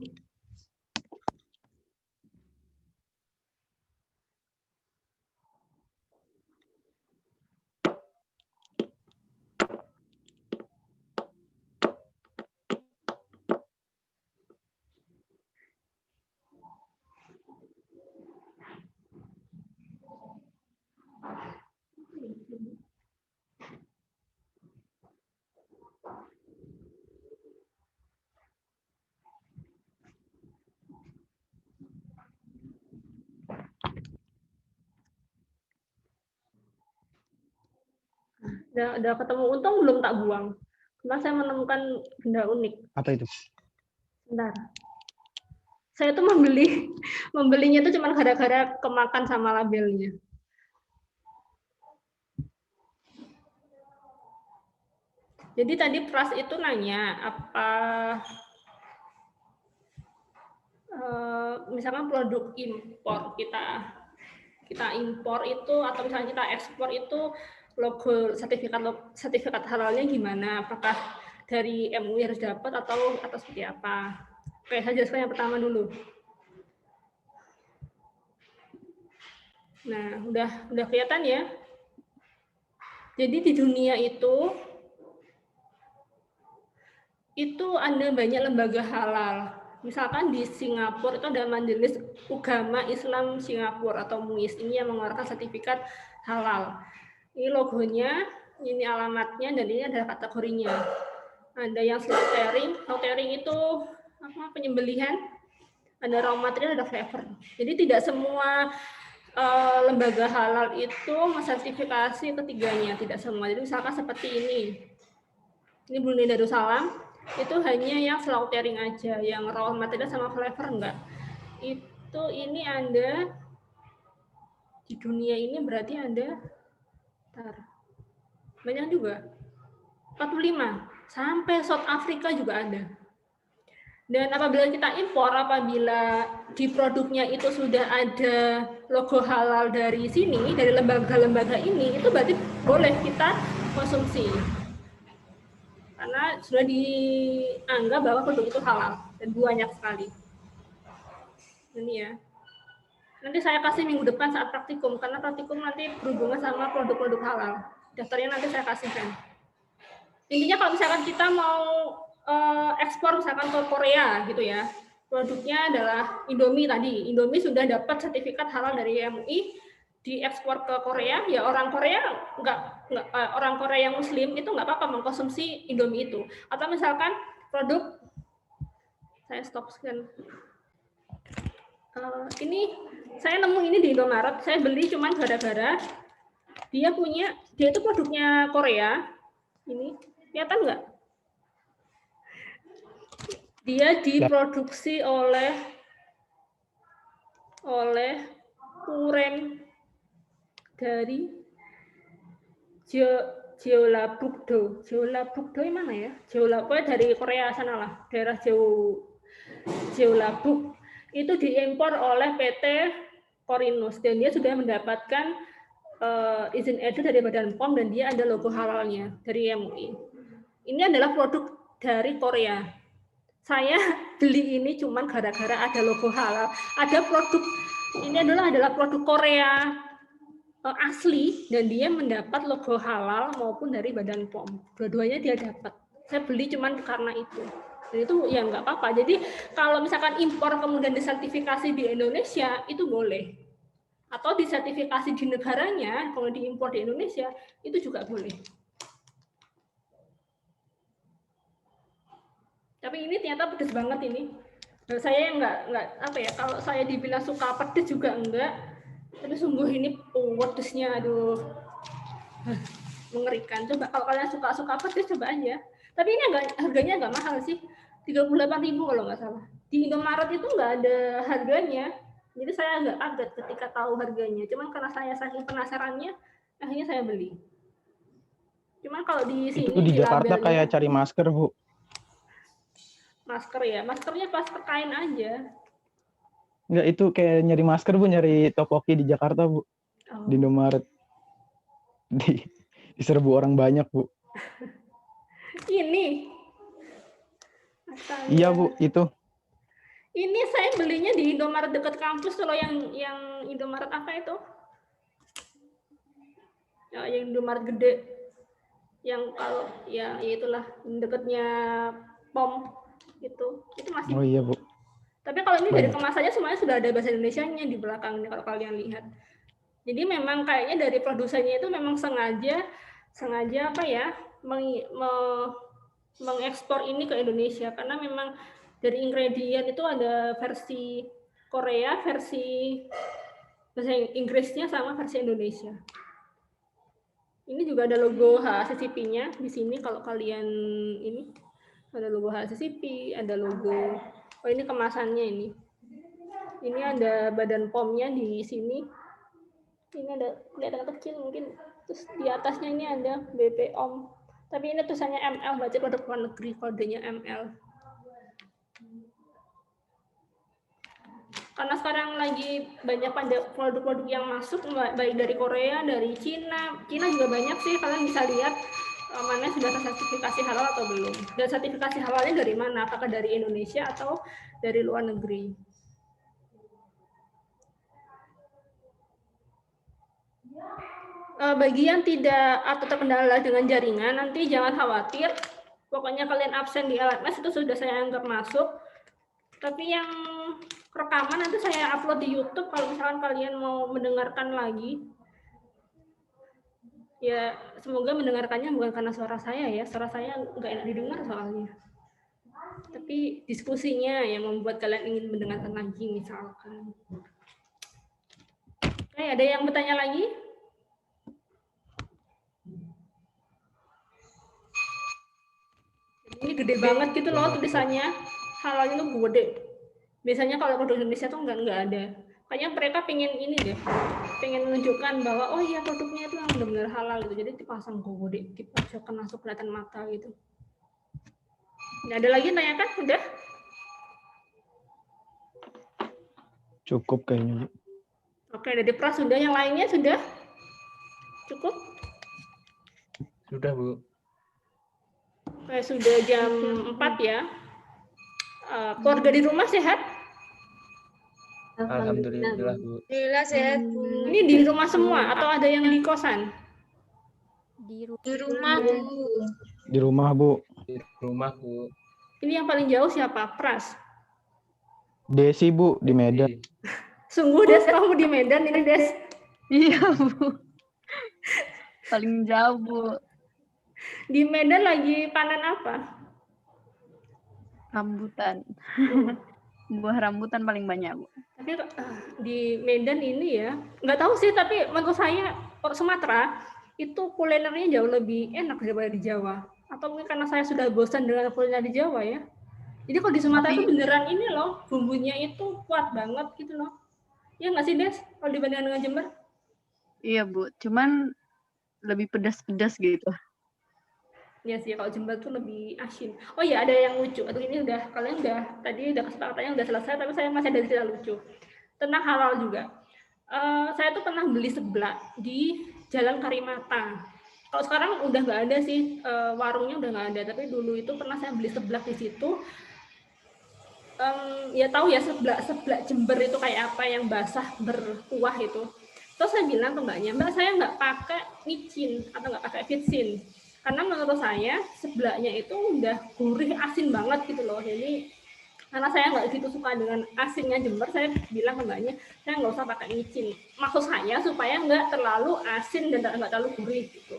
Udah ketemu, untung belum tak buang. Karena saya menemukan benda unik. Apa itu? Bentar. Saya tuh membelinya tuh cuma gara-gara kemakan sama labelnya. Jadi tadi Pras itu nanya apa misalkan produk impor kita impor itu, atau misalnya kita ekspor itu, logo sertifikat halalnya gimana? Apakah dari MUI harus dapat atau seperti apa? Oke, saya jelaskan yang pertama dulu. Nah, udah kelihatan ya. Jadi di dunia itu ada banyak lembaga halal. Misalkan di Singapura itu ada Majelis Ugama Islam Singapura atau MUIS, ini yang mengeluarkan sertifikat halal. Ini logonya, ini alamatnya, dan ini adalah kategorinya. Ada yang slaughtering itu apa, penyembelihan, ada raw material, ada flavor. Jadi tidak semua lembaga halal itu mensertifikasi ketiganya, tidak semua. Jadi misalkan seperti ini Brunei Darussalam, itu hanya yang slaughtering aja, yang raw material sama flavor enggak. Ini ada di dunia ini berarti ada banyak juga, 45, sampai South Africa juga ada. Dan apabila kita impor, apabila di produknya itu sudah ada logo halal dari sini, dari lembaga-lembaga ini, itu berarti boleh kita konsumsi. Karena sudah dianggap bahwa produk itu halal, dan banyak sekali. Ini ya. Nanti saya kasih minggu depan saat praktikum, karena praktikum nanti berhubungan sama produk-produk halal. Daftarnya nanti saya kasihkan. Intinya kalau misalkan kita mau ekspor misalkan ke Korea gitu ya, produknya adalah Indomie tadi. Indomie sudah dapat sertifikat halal dari MUI, diekspor ke Korea, ya orang Korea orang Korea yang Muslim itu nggak apa-apa mengkonsumsi Indomie itu. Atau misalkan produk, saya stop scan. Ini saya nemu ini di Indomaret, saya beli cuman gara-gara Dia itu produknya Korea. Ini kelihatan nggak? Dia diproduksi oleh Puren dari Jeollabuk-do. Jeollabuk-do yang mana ya? Pokoknya dari Korea sana lah, daerah Jeollabuk. Itu diimpor oleh PT Corinus dan dia sudah mendapatkan izin edar dari Badan POM dan dia ada logo halalnya dari MUI. Ini adalah produk dari Korea. Saya beli ini cuman gara-gara ada logo halal. Ada produk, ini adalah produk Korea asli dan dia mendapat logo halal maupun dari Badan POM. Dua-duanya dia dapat. Saya beli cuman karena itu. Dan itu ya nggak apa-apa. Jadi kalau misalkan impor kemudian disertifikasi di Indonesia, itu boleh. Atau disertifikasi di negaranya, kalau diimpor di Indonesia, itu juga boleh. Tapi ini ternyata pedes banget ini. Dan saya nggak apa ya, kalau saya dibilang suka pedes juga enggak. Tapi sungguh ini pedesnya, aduh, mengerikan. Coba kalau kalian suka pedes coba aja. Tapi ini harganya nggak mahal sih, 38.000 kalau nggak salah. Di Indomaret itu nggak ada harganya. Jadi saya agak kaget ketika tahu harganya. Cuman karena saya saking penasarannya, akhirnya saya beli. Cuman kalau di sini itu di Jakarta kayak cari masker, Bu. Masker ya, maskernya masker kain aja. Enggak, itu kayak nyari masker, Bu, nyari topoki di Jakarta, Bu. Di Indomaret. Diserbu orang banyak, Bu. Ini. Iya, Bu, itu. Ini saya belinya di Indomaret dekat kampus loh, yang Indomaret apa itu? Ya, yang Indomaret gede. Yang kalau ya itulah dekatnya POM itu masih. Oh iya, Bu. Tapi kalau ini dari kemasannya semuanya sudah ada bahasa Indonesianya di belakangnya kalau kalian lihat. Jadi memang kayaknya dari produsennya itu memang sengaja apa ya, mengekspor ini ke Indonesia karena memang dari ingredient itu ada versi Korea, versi bahasa Inggrisnya sama versi Indonesia. Ini juga ada logo HACCP-nya di sini kalau kalian ini ada logo HACCP, ada logo. Oh ini kemasannya ini. Ini ada Badan POM-nya di sini. Ini ada kelihatan kecil mungkin. Terus di atasnya ini ada BPOM. Tapi ini tulisannya ML, baca produk luar negeri, kodenya ML. Karena sekarang lagi banyak produk-produk yang masuk, baik dari Korea, dari Cina. Cina juga banyak sih, kalian bisa lihat mana sudah sertifikasi halal atau belum. Dan sertifikasi halalnya dari mana? Apakah dari Indonesia atau dari luar negeri? Bagi yang tidak atau terkendala dengan jaringan, nanti jangan khawatir. Pokoknya kalian absen di LMS itu sudah saya anggap masuk. Tapi yang rekaman nanti saya upload di YouTube kalau misalkan kalian mau mendengarkan lagi. Ya, semoga mendengarkannya bukan karena suara saya ya. Suara saya nggak enak didengar soalnya. Tapi diskusinya yang membuat kalian ingin mendengarkan lagi misalkan. Oke, ada yang bertanya lagi? Ini gede banget gitu loh tulisannya. Halalnya tuh gede. Biasanya kalau produk Indonesia tuh nggak ada. Kayaknya mereka pengen ini deh, pengen menunjukkan bahwa oh iya produknya itu yang benar-benar halal gitu. Jadi dipasang gede, dipasangkan langsung kelihatan mata gitu. Nggak ada lagi tanyakan? Udah? Cukup kayaknya. Oke, dari Pras sudah. Yang lainnya sudah? Cukup? Sudah, Bu. Oke, sudah jam 4 ya. Keluarga di rumah sehat? Alhamdulillah, Bu. Alhamdulillah sehat, Bu. Ini di rumah semua atau ada yang di kosan? Di rumah, Bu. Di rumah, Bu. Di rumah, Bu. Ini yang paling jauh siapa? Pras? Desi, Bu, di Medan. Sungguh, Des, kamu di Medan ini, Des? Iya, Bu. Paling jauh, Bu. Di Medan lagi panen apa? Rambutan. Buah rambutan paling banyak, Bu. Tapi di Medan ini ya, nggak tahu sih, tapi menurut saya Sumatera itu kulinernya jauh lebih enak daripada di Jawa. Atau mungkin karena saya sudah bosan dengan kuliner di Jawa ya. Jadi kalau di Sumatera itu beneran ini loh, bumbunya itu kuat banget gitu loh. Ya nggak sih, Des? Kalau dibandingkan dengan Jember? Iya, Bu. Cuman lebih pedas-pedas gitu. Ya sih, kalau Jember tuh lebih asin. Oh iya, ada yang lucu. Aduh, ini udah, kalian udah, tadi udah kesepakatannya udah selesai, tapi saya masih ada cerita lucu. Tentang halal juga. Saya tuh pernah beli seblak di Jalan Karimata. Kalau sekarang udah nggak ada sih, warungnya udah nggak ada. Tapi dulu itu pernah saya beli seblak di situ. Ya tahu ya seblak Jember itu kayak apa yang basah berkuah itu. Terus saya bilang ke mbaknya, Mbak saya nggak pakai micin atau nggak pakai vitsin. Karena menurut saya seblaknya itu udah gurih asin banget gitu loh. Jadi karena saya nggak gitu suka dengan asinnya Jember, saya bilang ke mbaknya, saya nggak usah pakai micin. Maksud saya supaya nggak terlalu asin dan nggak terlalu gurih gitu.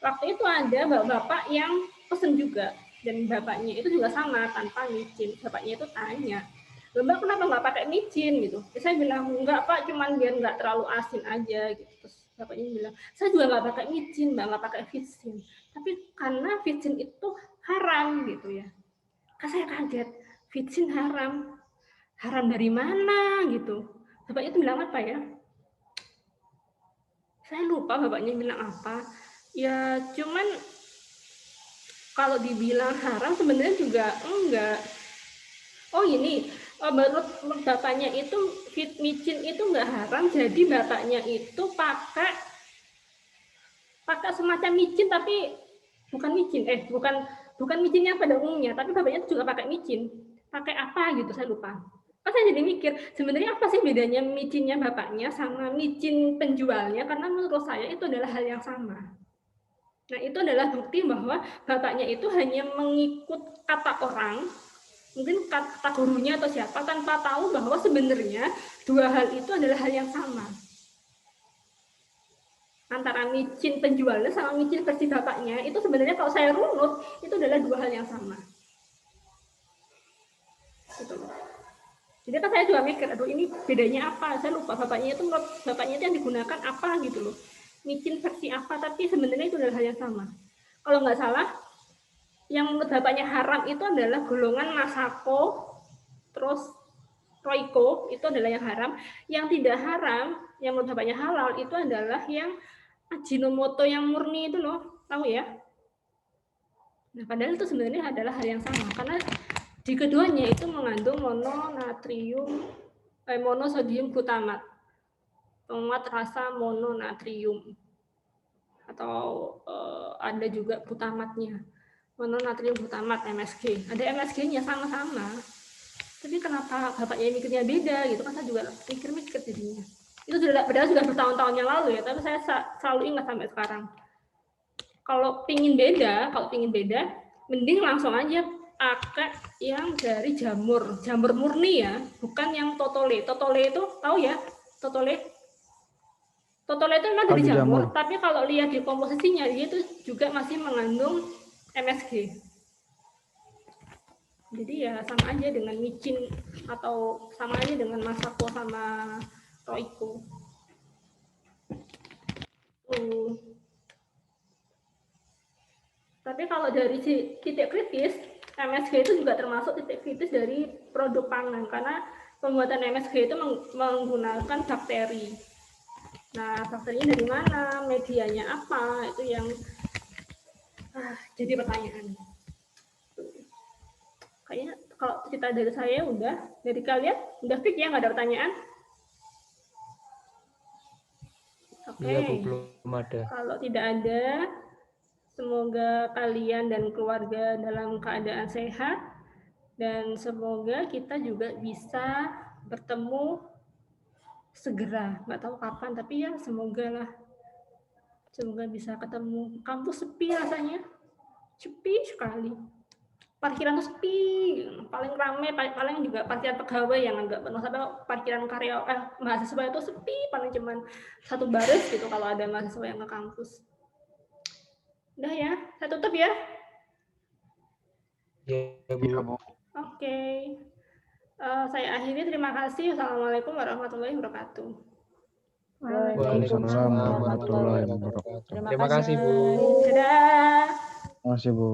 Waktu itu ada bapak-bapak yang pesen juga, dan bapaknya itu juga sama tanpa micin. Bapaknya itu tanya, Mbak kenapa nggak pakai micin gitu? Saya bilang enggak Pak, cuman biar nggak terlalu asin aja gitu. Terus bapaknya bilang, saya juga nggak pakai micin, Mbak, nggak pakai vitsin. Tapi karena vitsin itu haram gitu ya. Kan saya kaget, vitsin haram. Haram dari mana gitu? Bapaknya itu bilang apa ya? Saya lupa bapaknya bilang apa. Ya cuman kalau dibilang haram sebenarnya juga enggak. Oh ini, menurut bapaknya itu micin itu enggak haram, jadi bapaknya itu pakai semacam micin tapi bukan micin, bukan micinnya pada umumnya, tapi bapaknya juga pakai micin. Pakai apa gitu saya lupa. Pas saya jadi mikir, sebenarnya apa sih bedanya micinnya bapaknya sama micin penjualnya? Karena menurut saya itu adalah hal yang sama. Nah, itu adalah bukti bahwa bapaknya itu hanya mengikut kata orang, mungkin kata gurunya atau siapa, tanpa tahu bahwa sebenarnya dua hal itu adalah hal yang sama. Antara micin penjualnya sama micin versi bapaknya, itu sebenarnya kalau saya runut, itu adalah dua hal yang sama. Gitu. Jadi kan saya juga mikir, aduh ini bedanya apa? Saya lupa bapaknya itu yang digunakan apa gitu loh. Micin versi apa, tapi sebenarnya itu adalah hal yang sama. Kalau nggak salah, yang menurut bapaknya haram itu adalah golongan Masako, terus Royco, itu adalah yang haram. Yang tidak haram, yang menurut bapaknya halal, itu adalah yang Ajinomoto yang murni itu loh, tahu ya? Nah, padahal itu sebenarnya adalah hal yang sama, karena di keduanya itu mengandung monosodium glutamat, penguat rasa mononatrium, atau ada juga glutamatnya, mononatrium glutamat MSG. Ada MSG-nya sama-sama, tapi kenapa bapaknya mikirnya beda gitu kan? Saya juga mikir-mikir jadinya. Itu padahal sudah bertahun-tahun yang lalu ya, tapi saya selalu ingat sampai sekarang. Kalau pingin beda, mending langsung aja pakai yang dari jamur murni ya, bukan yang totole. Totole itu tahu ya, totole itu memang dari jamur, tapi kalau lihat di komposisinya dia itu juga masih mengandung MSG. Jadi ya sama aja dengan micin atau sama aja dengan Masako sama Royco. Tapi kalau dari titik kritis, MSG itu juga termasuk titik kritis dari produk pangan, karena pembuatan MSG itu menggunakan bakteri. Nah, bakterinya dari mana, medianya apa, itu yang jadi pertanyaan. Kayaknya kalau cerita dari saya udah, dari kalian udah fix ya, nggak ada pertanyaan? Oke. Iya, Bu, belum ada. Kalau tidak ada, semoga kalian dan keluarga dalam keadaan sehat, dan semoga kita juga bisa bertemu segera. Nggak tahu kapan, tapi ya semoga lah. Semoga bisa ketemu. Kampus sepi rasanya. Sepi sekali. Parkiran tuh sepi. Paling ramai, paling juga parkiran pegawai yang agak penuh. Sampai parkiran mahasiswa itu sepi. Paling cuman satu baris gitu kalau ada mahasiswa yang ke kampus. Udah ya, saya tutup ya. Ya, Bu. Oke. Saya akhiri, terima kasih. Wassalamualaikum warahmatullahi wabarakatuh. Waalaikumsalam warahmatullahi wabarakatuh. Terima kasih, Bu. Dadah. Terima kasih, Bu.